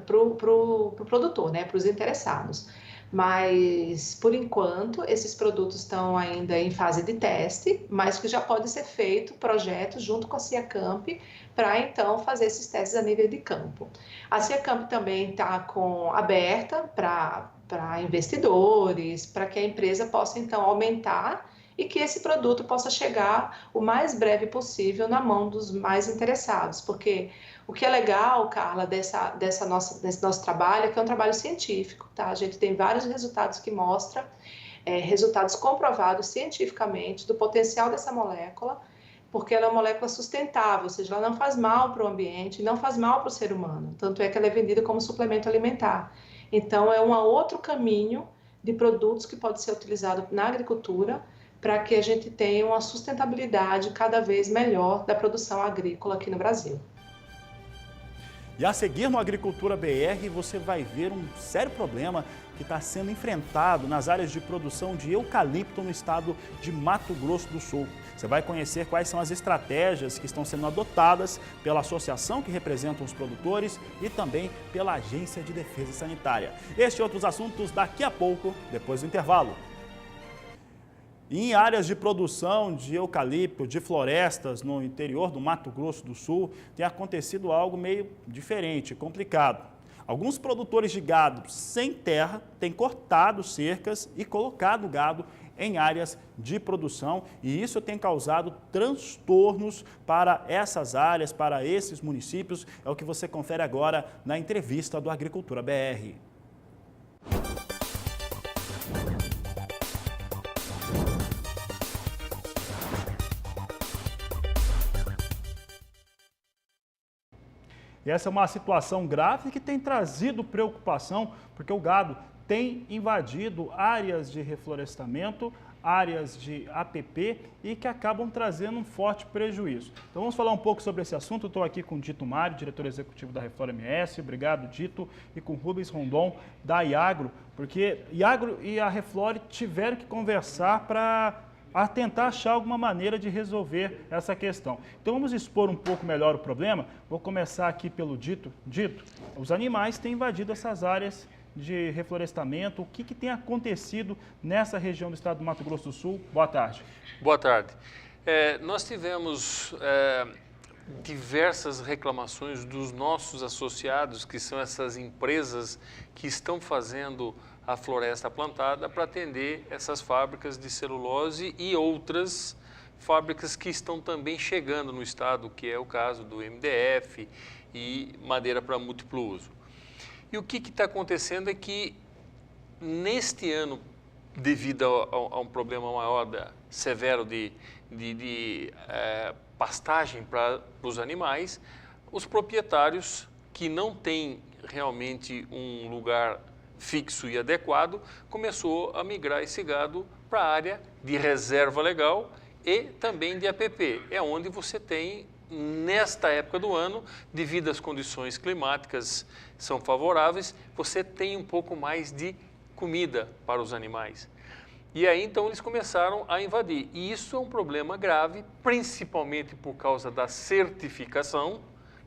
para o produtor, né, para os interessados. Mas, por enquanto, esses produtos estão ainda em fase de teste, mas que já pode ser feito projeto junto com a Ciacamp para, então, fazer esses testes a nível de campo. A Ciacamp também está aberta para investidores, para que a empresa possa, então, aumentar e que esse produto possa chegar o mais breve possível na mão dos mais interessados, porque o que é legal, Carla, desse nosso trabalho é que é um trabalho científico, tá? A gente tem vários resultados que mostram, resultados comprovados cientificamente do potencial dessa molécula, porque ela é uma molécula sustentável, ou seja, ela não faz mal para o ambiente, não faz mal para o ser humano, tanto é que ela é vendida como suplemento alimentar. Então, é um outro caminho de produtos que pode ser utilizado na agricultura, para que a gente tenha uma sustentabilidade cada vez melhor da produção agrícola aqui no Brasil. E a seguir no Agricultura BR, você vai ver um sério problema que está sendo enfrentado nas áreas de produção de eucalipto no estado de Mato Grosso do Sul. Você vai conhecer quais são as estratégias que estão sendo adotadas pela associação que representa os produtores e também pela Agência de Defesa Sanitária. Este e outros assuntos daqui a pouco, depois do intervalo. Em áreas de produção de eucalipto, de florestas no interior do Mato Grosso do Sul, tem acontecido algo meio diferente, complicado. Alguns produtores de gado sem terra têm cortado cercas e colocado gado em áreas de produção e isso tem causado transtornos para essas áreas, para esses municípios. É o que você confere agora na entrevista do Agricultura BR. E essa é uma situação grave que tem trazido preocupação, porque o gado tem invadido áreas de reflorestamento, áreas de APP e que acabam trazendo um forte prejuízo. Então vamos falar um pouco sobre esse assunto. Eu estou aqui com o Dito Mário, diretor executivo da Reflora MS, obrigado Dito, e com o Rubens Rondon da Iagro, porque Iagro e a Reflora tiveram que conversar para tentar achar alguma maneira de resolver essa questão. Então vamos expor um pouco melhor o problema. Vou começar aqui pelo Dito. Dito, os animais têm invadido essas áreas de reflorestamento. O que tem acontecido nessa região do estado do Mato Grosso do Sul? Boa tarde. Boa tarde. Nós tivemos diversas reclamações dos nossos associados, que são essas empresas que estão fazendo a floresta plantada para atender essas fábricas de celulose e outras fábricas que estão também chegando no estado, que é o caso do MDF e madeira para múltiplo uso. E o que está acontecendo é que, neste ano, devido a um problema maior, severo de pastagem para os animais, os proprietários que não têm realmente um lugar fixo e adequado, começou a migrar esse gado para a área de reserva legal e também de APP. É onde você tem, nesta época do ano, devido às condições climáticas são favoráveis, você tem um pouco mais de comida para os animais. E aí, então, eles começaram a invadir. E isso é um problema grave, principalmente por causa da certificação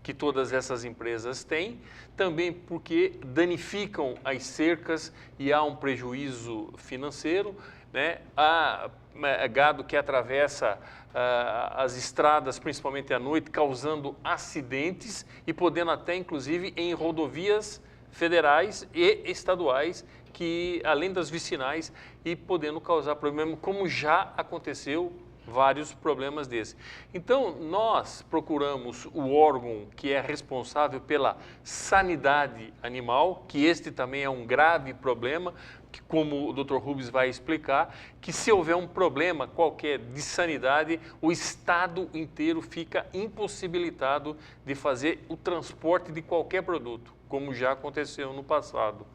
que todas essas empresas têm, também porque danificam as cercas e há um prejuízo financeiro, né? Há gado que atravessa as estradas, principalmente à noite, causando acidentes e podendo até, inclusive, em rodovias federais e estaduais, que além das vicinais, e podendo causar problema, como já aconteceu vários problemas desses. Então, nós procuramos o órgão que é responsável pela sanidade animal, que este também é um grave problema, que, como o Dr. Rubens vai explicar, que se houver um problema qualquer de sanidade, o estado inteiro fica impossibilitado de fazer o transporte de qualquer produto, como já aconteceu no passado.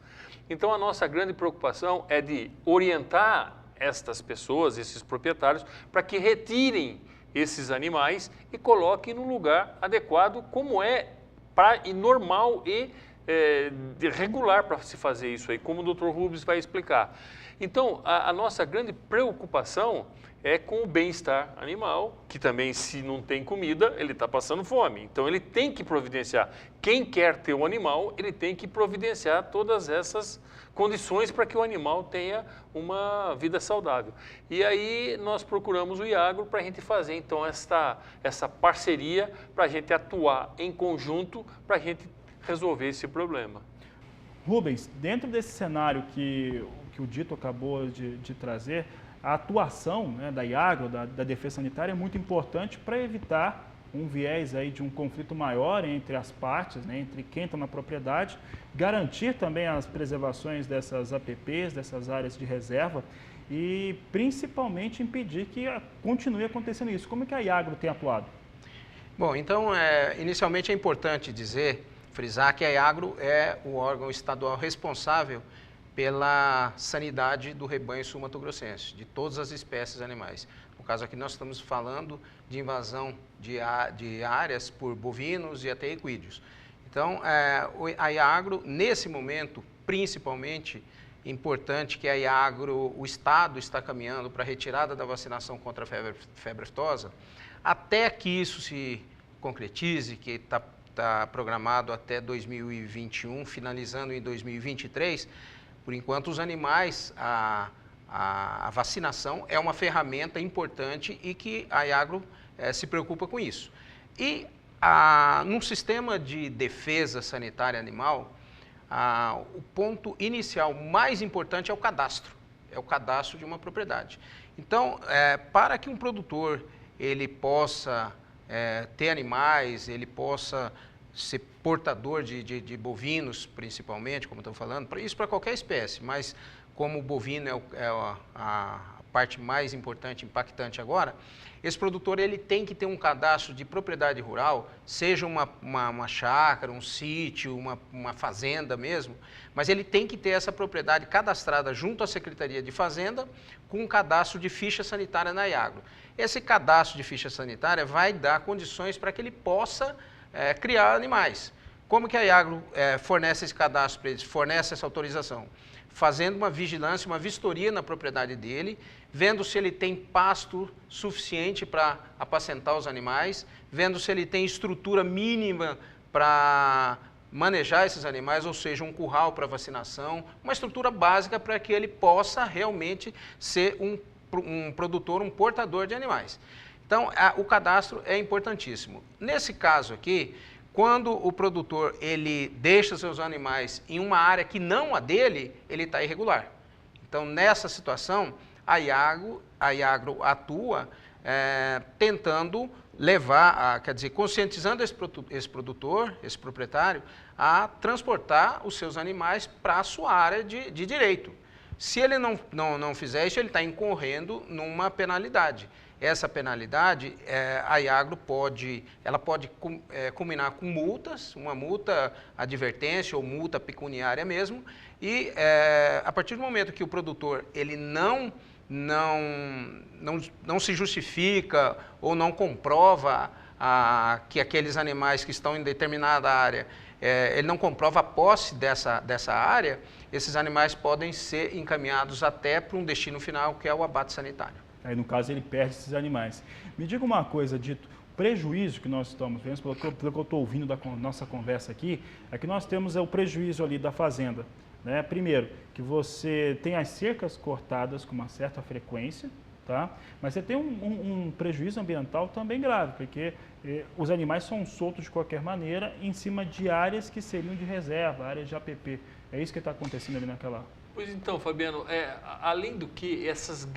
Então, a nossa grande preocupação é de orientar estas pessoas, esses proprietários, para que retirem esses animais e coloquem no lugar adequado, como é normal e regular para se fazer isso aí, como o Dr. Rubens vai explicar. Então, a nossa grande preocupação é com o bem-estar animal, que também, se não tem comida, ele está passando fome. Então, ele tem que providenciar. Quem quer ter um animal, ele tem que providenciar todas essas condições para que o animal tenha uma vida saudável. E aí, nós procuramos o IAGRO para a gente fazer, então, essa parceria, para a gente atuar em conjunto, para a gente resolver esse problema. Rubens, dentro desse cenário que o Dito acabou de trazer, a atuação, né, da IAGRO, da Defesa Sanitária, é muito importante para evitar um viés aí de um conflito maior entre as partes, né, entre quem está na propriedade, garantir também as preservações dessas APPs, dessas áreas de reserva e principalmente impedir que continue acontecendo isso. Como é que a IAGRO tem atuado? Bom, então, inicialmente é importante frisar que a IAGRO é o órgão estadual responsável pela sanidade do rebanho sul-mato-grossense, de todas as espécies animais. No caso aqui nós estamos falando de invasão de áreas por bovinos e até equídeos. Então, a IAGRO, nesse momento, principalmente, importante que a IAGRO, o Estado está caminhando para a retirada da vacinação contra a febre aftosa, até que isso se concretize, que está programado até 2021, finalizando em 2023, por enquanto, os animais, a vacinação é uma ferramenta importante e que a IAGRO se preocupa com isso. E num sistema de defesa sanitária animal, o ponto inicial mais importante é o cadastro de uma propriedade. Então, para que um produtor ele possa ter animais, ele possa ser portador de bovinos, principalmente, como estou falando, isso para qualquer espécie, mas como o bovino é a parte mais importante, impactante agora, esse produtor ele tem que ter um cadastro de propriedade rural, seja uma chácara, um sítio, uma fazenda mesmo, mas ele tem que ter essa propriedade cadastrada junto à Secretaria de Fazenda com um cadastro de ficha sanitária na IAGRO. Esse cadastro de ficha sanitária vai dar condições para que ele possa criar animais. Como que a IAGRO fornece esse cadastro para eles, fornece essa autorização? Fazendo uma vigilância, uma vistoria na propriedade dele, vendo se ele tem pasto suficiente para apacentar os animais, vendo se ele tem estrutura mínima para manejar esses animais, ou seja, um curral para vacinação, uma estrutura básica para que ele possa realmente ser um produtor, um portador de animais. Então, o cadastro é importantíssimo. Nesse caso aqui, quando o produtor ele deixa seus animais em uma área que não a dele, ele está irregular. Então, nessa situação, a IAGRO atua tentando levar, conscientizando esse produtor, esse proprietário, a transportar os seus animais para a sua área de direito. Se ele não fizer isso, ele está incorrendo numa penalidade. Essa penalidade, a IAGRO pode combinar com multas, uma multa advertência ou multa pecuniária mesmo, e a partir do momento que o produtor ele não se justifica ou não comprova que aqueles animais que estão em determinada área, ele não comprova a posse dessa área, esses animais podem ser encaminhados até para um destino final, que é o abate sanitário. Aí, no caso, ele perde esses animais. Me diga uma coisa, Dito, o prejuízo que nós estamos vendo, pelo que eu estou ouvindo da nossa conversa aqui, é que nós temos o prejuízo ali da fazenda. Né? Primeiro, que você tem as cercas cortadas com uma certa frequência, tá? Mas você tem um prejuízo ambiental também grave, porque os animais são soltos de qualquer maneira em cima de áreas que seriam de reserva, áreas de APP. É isso que está acontecendo ali naquela... Pois então, Fabiano, além do que essas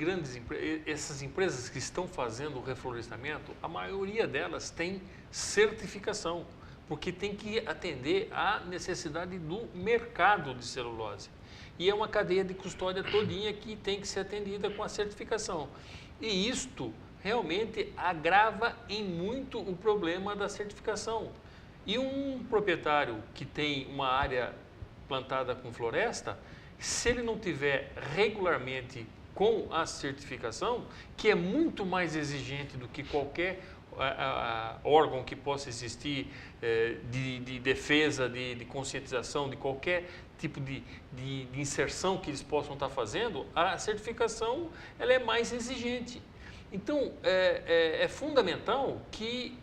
empresas que estão fazendo o reflorestamento, a maioria delas tem certificação, porque tem que atender à necessidade do mercado de celulose. E é uma cadeia de custódia todinha que tem que ser atendida com a certificação. E isto realmente agrava em muito o problema da certificação. E um proprietário que tem uma área plantada com floresta, se ele não tiver regularmente com a certificação, que é muito mais exigente do que qualquer órgão que possa existir de defesa, de conscientização, de qualquer tipo de inserção que eles possam estar fazendo, a certificação ela é mais exigente. Então, é fundamental que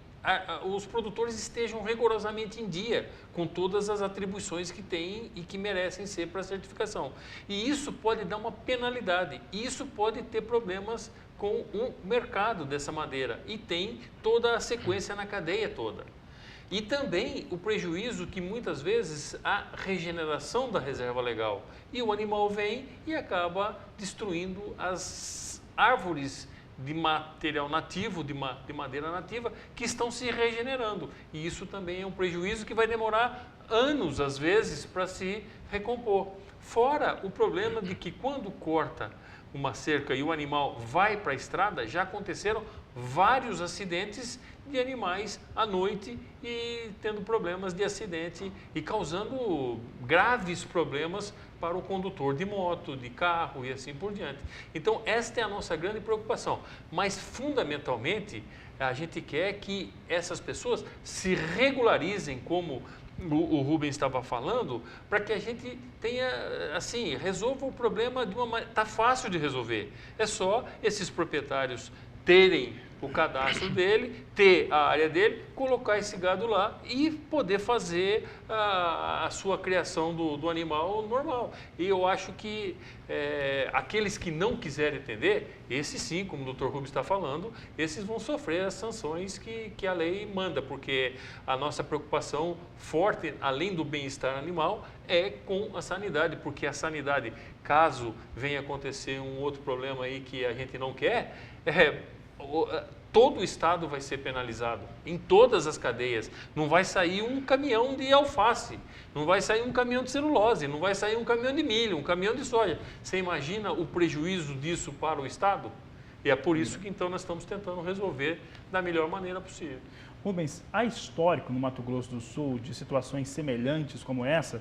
os produtores estejam rigorosamente em dia com todas as atribuições que têm e que merecem ser para a certificação. E isso pode dar uma penalidade, e isso pode ter problemas com o mercado dessa madeira, e tem toda a sequência na cadeia toda. E também o prejuízo que muitas vezes a regeneração da reserva legal, e o animal vem e acaba destruindo as árvores de material nativo, de madeira nativa, que estão se regenerando. E isso também é um prejuízo que vai demorar anos, às vezes, para se recompor. Fora o problema de que quando corta uma cerca e o animal vai para a estrada, já aconteceram vários acidentes de animais à noite e tendo problemas de acidente e causando graves problemas para o condutor de moto, de carro e assim por diante. Então, esta é a nossa grande preocupação. Mas, fundamentalmente, a gente quer que essas pessoas se regularizem, como o Rubens estava falando, para que a gente tenha, assim, resolva o problema de uma maneira. Está fácil de resolver. É só esses proprietários terem o cadastro dele, ter a área dele, colocar esse gado lá e poder fazer a sua criação do animal normal. E eu acho que aqueles que não quiserem entender, esses sim, como o Dr. Rubens está falando, esses vão sofrer as sanções que a lei manda, porque a nossa preocupação forte, além do bem-estar animal, é com a sanidade, porque a sanidade, caso venha acontecer um outro problema aí que a gente não quer, todo o estado vai ser penalizado, em todas as cadeias. Não vai sair um caminhão de alface, não vai sair um caminhão de celulose, não vai sair um caminhão de milho, um caminhão de soja. Você imagina o prejuízo disso para o estado? E é por isso que então nós estamos tentando resolver da melhor maneira possível. Rubens, há histórico no Mato Grosso do Sul de situações semelhantes como essa,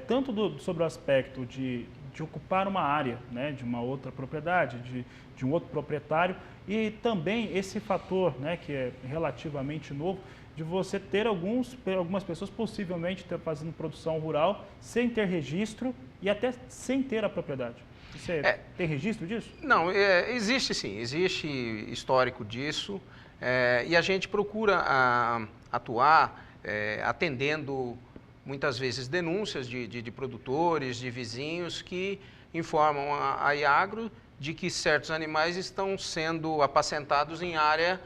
tanto sobre o aspecto de ocupar uma área, né, de uma outra propriedade, de um outro proprietário, e também esse fator, né, que é relativamente novo, de você ter algumas pessoas possivelmente fazendo produção rural sem ter registro e até sem ter a propriedade. Você tem registro disso? Não, existe sim, existe histórico disso, e a gente procura atuar atendendo muitas vezes denúncias de produtores, de vizinhos que informam a Iagro de que certos animais estão sendo apacentados em área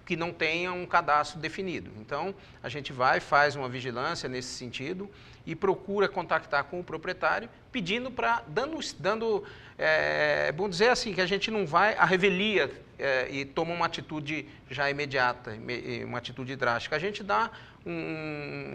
que não tenha um cadastro definido. Então, a gente faz uma vigilância nesse sentido e procura contactar com o proprietário, pedindo para, vamos dizer assim, que a gente não vai à revelia e toma uma atitude já imediata, uma atitude drástica. A gente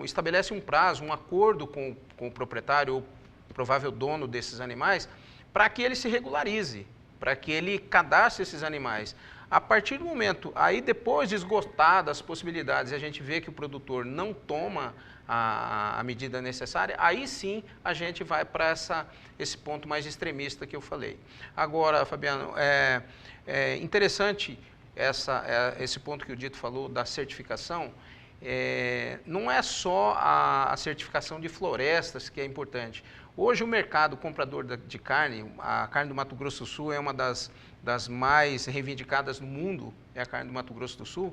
estabelece um prazo, um acordo com o proprietário ou provável dono desses animais, para que ele se regularize, para que ele cadastre esses animais. A partir do momento, aí depois de esgotadas as possibilidades, a gente vê que o produtor não toma a medida necessária, aí sim a gente vai para esse ponto mais extremista que eu falei. Agora, Fabiano, é interessante esse ponto que o Dito falou da certificação. Não é só a certificação de florestas que é importante. Hoje o mercado comprador de carne, a carne do Mato Grosso do Sul é uma das mais reivindicadas no mundo, é a carne do Mato Grosso do Sul.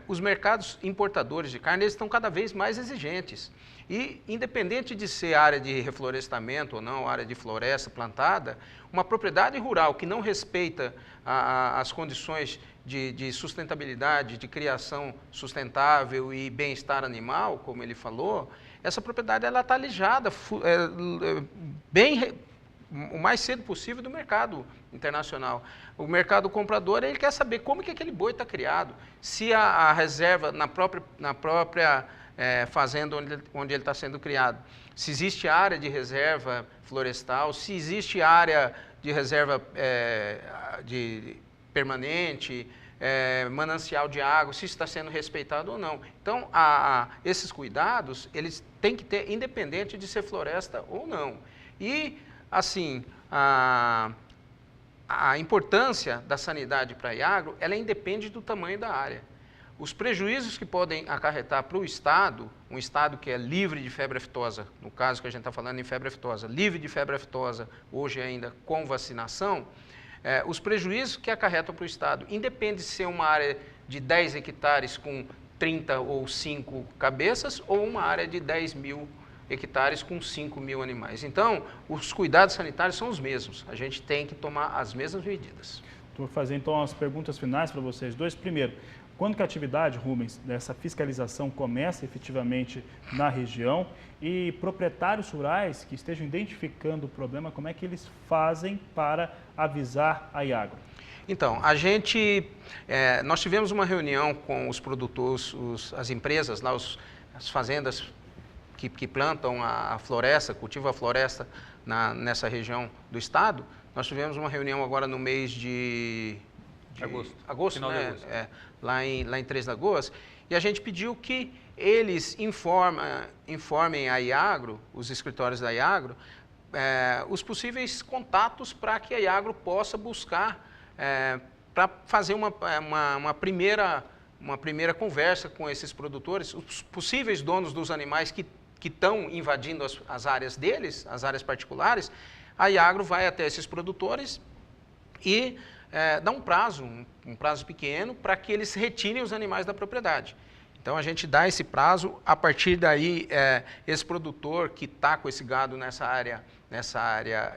Os mercados importadores de carne, eles estão cada vez mais exigentes. E, independente de ser área de reflorestamento ou não, área de floresta plantada, uma propriedade rural que não respeita as condições de sustentabilidade, de criação sustentável e bem-estar animal, como ele falou, essa propriedade está alijada o mais cedo possível do mercado internacional. O mercado comprador, ele quer saber como que aquele boi está criado, se a reserva na própria fazenda onde ele está sendo criado, se existe área de reserva florestal, se existe área de reserva permanente, manancial de água, se está sendo respeitado ou não. Então, esses cuidados, eles têm que ter, independente de ser floresta ou não. E, assim, a importância da sanidade para a Iagro, ela independe do tamanho da área. Os prejuízos que podem acarretar para o Estado, um Estado que é livre de febre aftosa, no caso que a gente está falando em febre aftosa, livre de febre aftosa, hoje ainda com vacinação, os prejuízos que acarretam para o Estado, independe de ser uma área de 10 hectares com 30 ou 5 cabeças, ou uma área de 10 mil hectares com 5 mil animais. Então, os cuidados sanitários são os mesmos, a gente tem que tomar as mesmas medidas. Vou fazer então as perguntas finais para vocês dois. Primeiro, quando que a atividade, Rubens, dessa fiscalização começa efetivamente na região e proprietários rurais que estejam identificando o problema, como é que eles fazem para avisar a Iagro? Então, nós tivemos uma reunião com os produtores, as empresas, lá, as fazendas que plantam a floresta, cultivam a floresta nessa região do estado. Nós tivemos uma reunião agora no mês de agosto, Final né? de agosto. Lá em Três Lagoas, e a gente pediu que eles informem a Iagro, os escritórios da Iagro, os possíveis contatos para que a Iagro possa buscar para fazer uma primeira conversa com esses produtores, os possíveis donos dos animais que estão invadindo as áreas deles, as áreas particulares. A Iagro vai até esses produtores e dá um prazo pequeno para que eles retirem os animais da propriedade. Então a gente dá esse prazo, a partir daí esse produtor que está com esse gado nessa área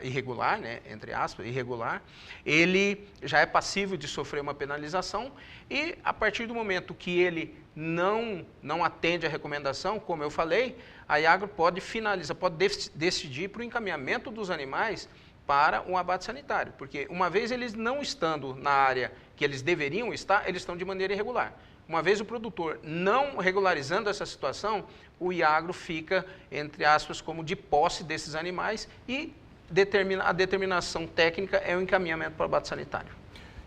irregular, né, entre aspas, irregular, ele já é passível de sofrer uma penalização e a partir do momento que ele não atende a recomendação, como eu falei, a Iagro pode decidir para o encaminhamento dos animais para um abate sanitário, porque uma vez eles não estando na área que eles deveriam estar, eles estão de maneira irregular. Uma vez o produtor não regularizando essa situação, o Iagro fica, entre aspas, como de posse desses animais e a determinação técnica é o encaminhamento para o abate sanitário.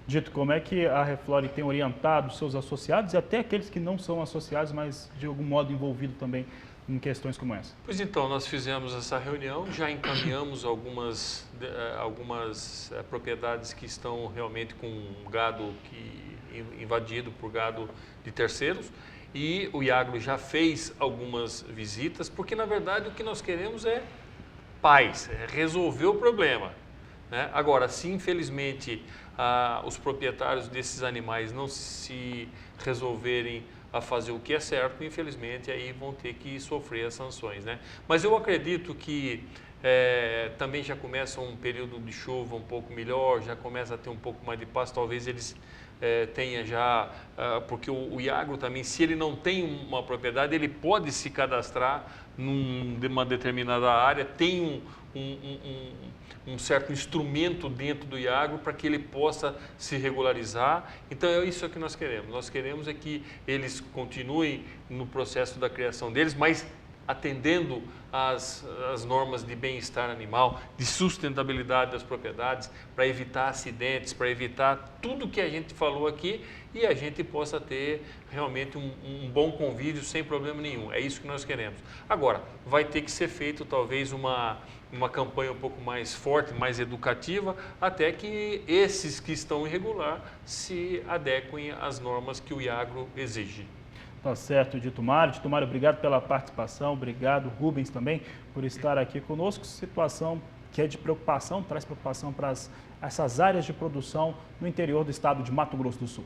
Dito, como é que a Reflore tem orientado seus associados e até aqueles que não são associados, mas de algum modo envolvidos também em questões como essa? Pois então, nós fizemos essa reunião, já encaminhamos algumas propriedades que estão realmente com gado invadido por gado de terceiros e o Iagro já fez algumas visitas, porque na verdade o que nós queremos é paz, é resolver o problema, né? Agora, se infelizmente os proprietários desses animais não se resolverem a fazer o que é certo, infelizmente aí vão ter que sofrer as sanções, né? Mas eu acredito que também já começa um período de chuva um pouco melhor, já começa a ter um pouco mais de paz, talvez eles tenha já, porque o Iagro também, se ele não tem uma propriedade, ele pode se cadastrar numa determinada área, tem um certo instrumento dentro do Iagro para que ele possa se regularizar. Então é isso que nós queremos. Nós queremos é que eles continuem no processo da criação deles, mas atendendo às normas de bem-estar animal, de sustentabilidade das propriedades, para evitar acidentes, para evitar tudo que a gente falou aqui e a gente possa ter realmente um bom convívio sem problema nenhum. É isso que nós queremos. Agora, vai ter que ser feito talvez uma campanha um pouco mais forte, mais educativa, até que esses que estão irregular se adequem às normas que o Iagro exige. Tá certo, Ditumar. Ditumar, obrigado pela participação, obrigado, Rubens, também, por estar aqui conosco. Situação que é de preocupação, traz preocupação para essas áreas de produção no interior do estado de Mato Grosso do Sul.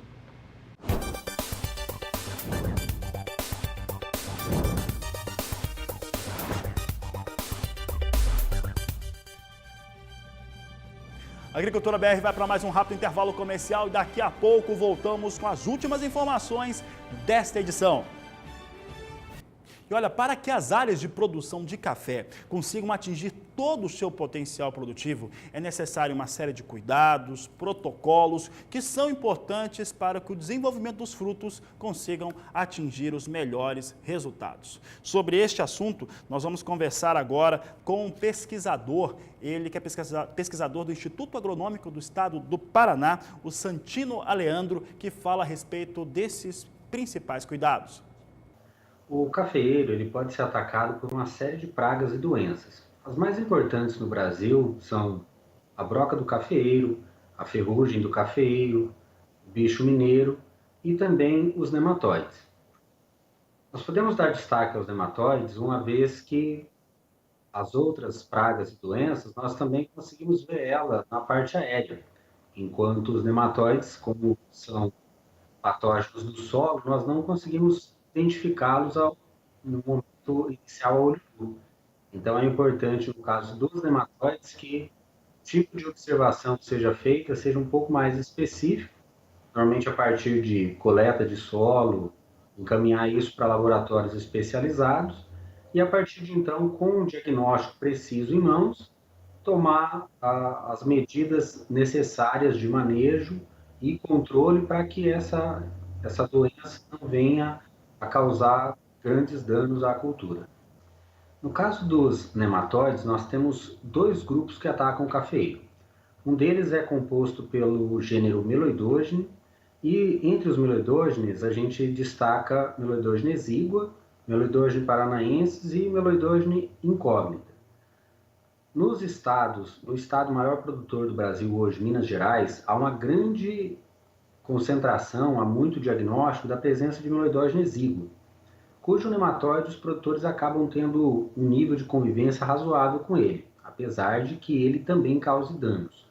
A Agricultura BR vai para mais um rápido intervalo comercial e daqui a pouco voltamos com as últimas informações desta edição. E olha, para que as áreas de produção de café consigam atingir todo o seu potencial produtivo, é necessário uma série de cuidados, protocolos que são importantes para que o desenvolvimento dos frutos consigam atingir os melhores resultados. Sobre este assunto, nós vamos conversar agora com um pesquisador, ele que é pesquisador do Instituto Agronômico do Estado do Paraná, o Santino Aleandro, que fala a respeito desses principais cuidados. O cafeeiro ele pode ser atacado por uma série de pragas e doenças. As mais importantes no Brasil são a broca do cafeeiro, a ferrugem do cafeeiro, o bicho mineiro e também os nematóides. Nós podemos dar destaque aos nematóides, uma vez que as outras pragas e doenças, nós também conseguimos ver ela na parte aérea, enquanto os nematóides, como são patógenos do solo, nós não conseguimos identificá-los no momento inicial ao olho nu. Então é importante, no caso dos nematóides, que o tipo de observação que seja feita seja um pouco mais específico, normalmente a partir de coleta de solo, encaminhar isso para laboratórios especializados e a partir de então, com um diagnóstico preciso em mãos, tomar as medidas necessárias de manejo e controle para que essa doença não venha a causar grandes danos à cultura. No caso dos nematóides, nós temos dois grupos que atacam o cafeeiro. Um deles é composto pelo gênero Meloidogene, e entre os Meloidógenes a gente destaca Meloidogene exígua, Meloidogene paranaensis e Meloidogene incógnita. No estado maior produtor do Brasil hoje, Minas Gerais, há uma grande concentração, há muito diagnóstico da presença de Meloidogene exígua, cujo nematóide os produtores acabam tendo um nível de convivência razoável com ele, apesar de que ele também cause danos.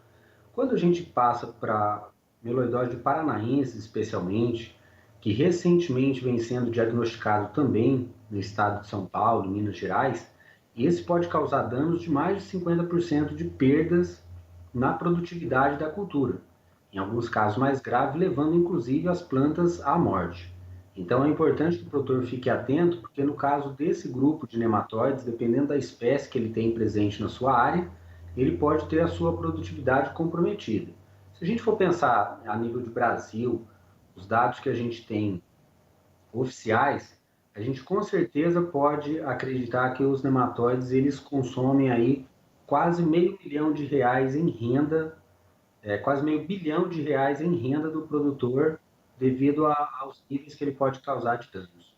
Quando a gente passa para Meloidogene paranaensis, especialmente, que recentemente vem sendo diagnosticado também no estado de São Paulo, Minas Gerais, esse pode causar danos de mais de 50% de perdas na produtividade da cultura, em alguns casos mais graves, levando inclusive as plantas à morte. Então é importante que o produtor fique atento, porque no caso desse grupo de nematóides, dependendo da espécie que ele tem presente na sua área, ele pode ter a sua produtividade comprometida. Se a gente for pensar a nível de Brasil, os dados que a gente tem oficiais, a gente com certeza pode acreditar que os nematóides eles consomem aí quase R$500 milhão em renda, quase R$500 bilhão em renda do produtor devido aos níveis que ele pode causar de danos.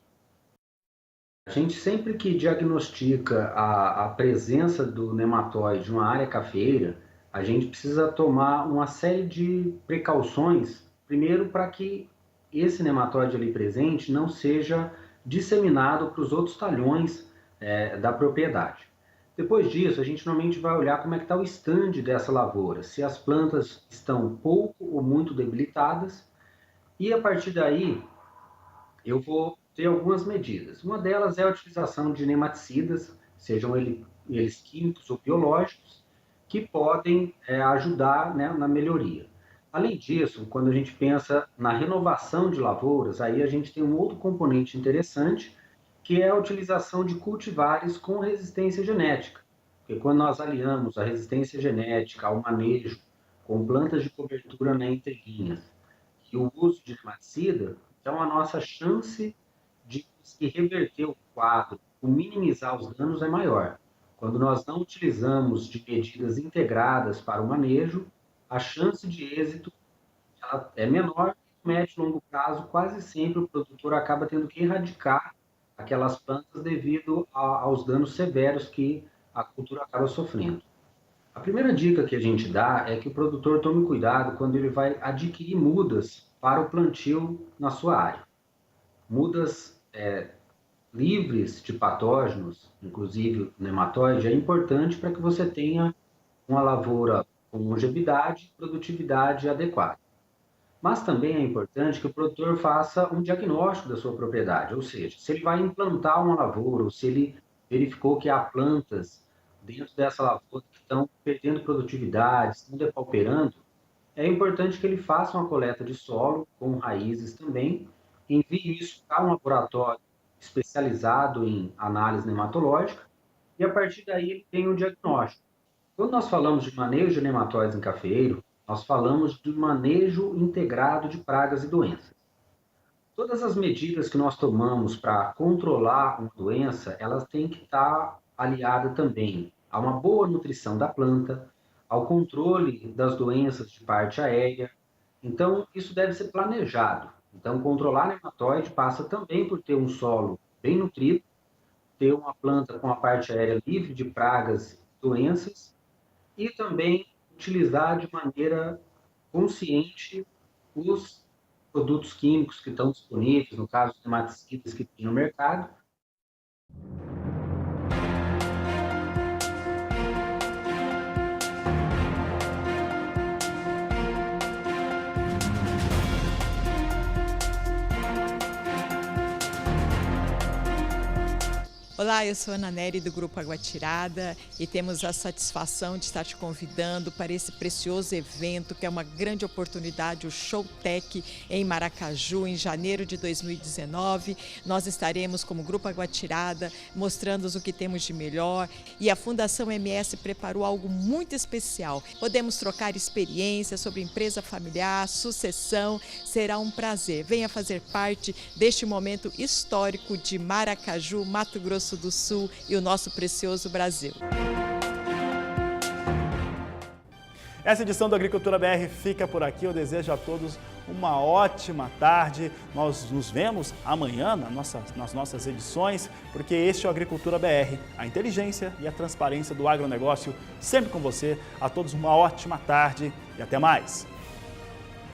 A gente sempre que diagnostica a presença do nematóide em uma área cafeeira, a gente precisa tomar uma série de precauções, primeiro para que esse nematóide ali presente não seja disseminado para os outros talhões da propriedade. Depois disso, a gente normalmente vai olhar como é que está o estande dessa lavoura, se as plantas estão pouco ou muito debilitadas, e a partir daí eu vou ter algumas medidas. Uma delas é a utilização de nematicidas, sejam eles químicos ou biológicos, que podem ajudar, né, na melhoria. Além disso, quando a gente pensa na renovação de lavouras, aí a gente tem um outro componente interessante, que é a utilização de cultivares com resistência genética. Porque quando nós aliamos a resistência genética ao manejo com plantas de cobertura na entrelinhas e o uso de nematicida, então a nossa chance de reverter o quadro, ou minimizar os danos é maior. Quando nós não utilizamos de medidas integradas para o manejo, a chance de êxito ela é menor, no médio e longo prazo, quase sempre o produtor acaba tendo que erradicar aquelas plantas devido aos danos severos que a cultura acaba sofrendo. A primeira dica que a gente dá é que o produtor tome cuidado quando ele vai adquirir mudas para o plantio na sua área. Mudas livres de patógenos, inclusive nematóide, é importante para que você tenha uma lavoura com longevidade e produtividade adequada. Mas também é importante que o produtor faça um diagnóstico da sua propriedade, ou seja, se ele vai implantar uma lavoura, ou se ele verificou que há plantas dentro dessa lavoura que estão perdendo produtividade, estão depauperando, é importante que ele faça uma coleta de solo, com raízes também, envie isso para um laboratório especializado em análise nematológica, e a partir daí ele tem um diagnóstico. Quando nós falamos de manejo de nematóides em cafeeiro, nós falamos de manejo integrado de pragas e doenças. Todas as medidas que nós tomamos para controlar uma doença, elas têm que estar aliadas também a uma boa nutrição da planta, ao controle das doenças de parte aérea. Então, isso deve ser planejado. Então, controlar nematóide passa também por ter um solo bem nutrido, ter uma planta com a parte aérea livre de pragas e doenças, e também utilizar de maneira consciente os produtos químicos que estão disponíveis, no caso, os nematicidas que tem no mercado. Olá, eu sou a Ana Nery do Grupo Água Tirada e temos a satisfação de estar te convidando para esse precioso evento que é uma grande oportunidade, o Showtech em Maracaju, em janeiro de 2019. Nós estaremos como Grupo Água Tirada mostrando o que temos de melhor e a Fundação MS preparou algo muito especial. Podemos trocar experiências sobre empresa familiar, sucessão, será um prazer. Venha fazer parte deste momento histórico de Maracaju, Mato Grosso do Sul e o nosso precioso Brasil. Essa edição do Agricultura BR fica por aqui. Eu desejo a todos uma ótima tarde. Nós nos vemos amanhã nas nossas edições, porque este é o Agricultura BR, a inteligência e a transparência do agronegócio sempre com você. A todos uma ótima tarde e até mais.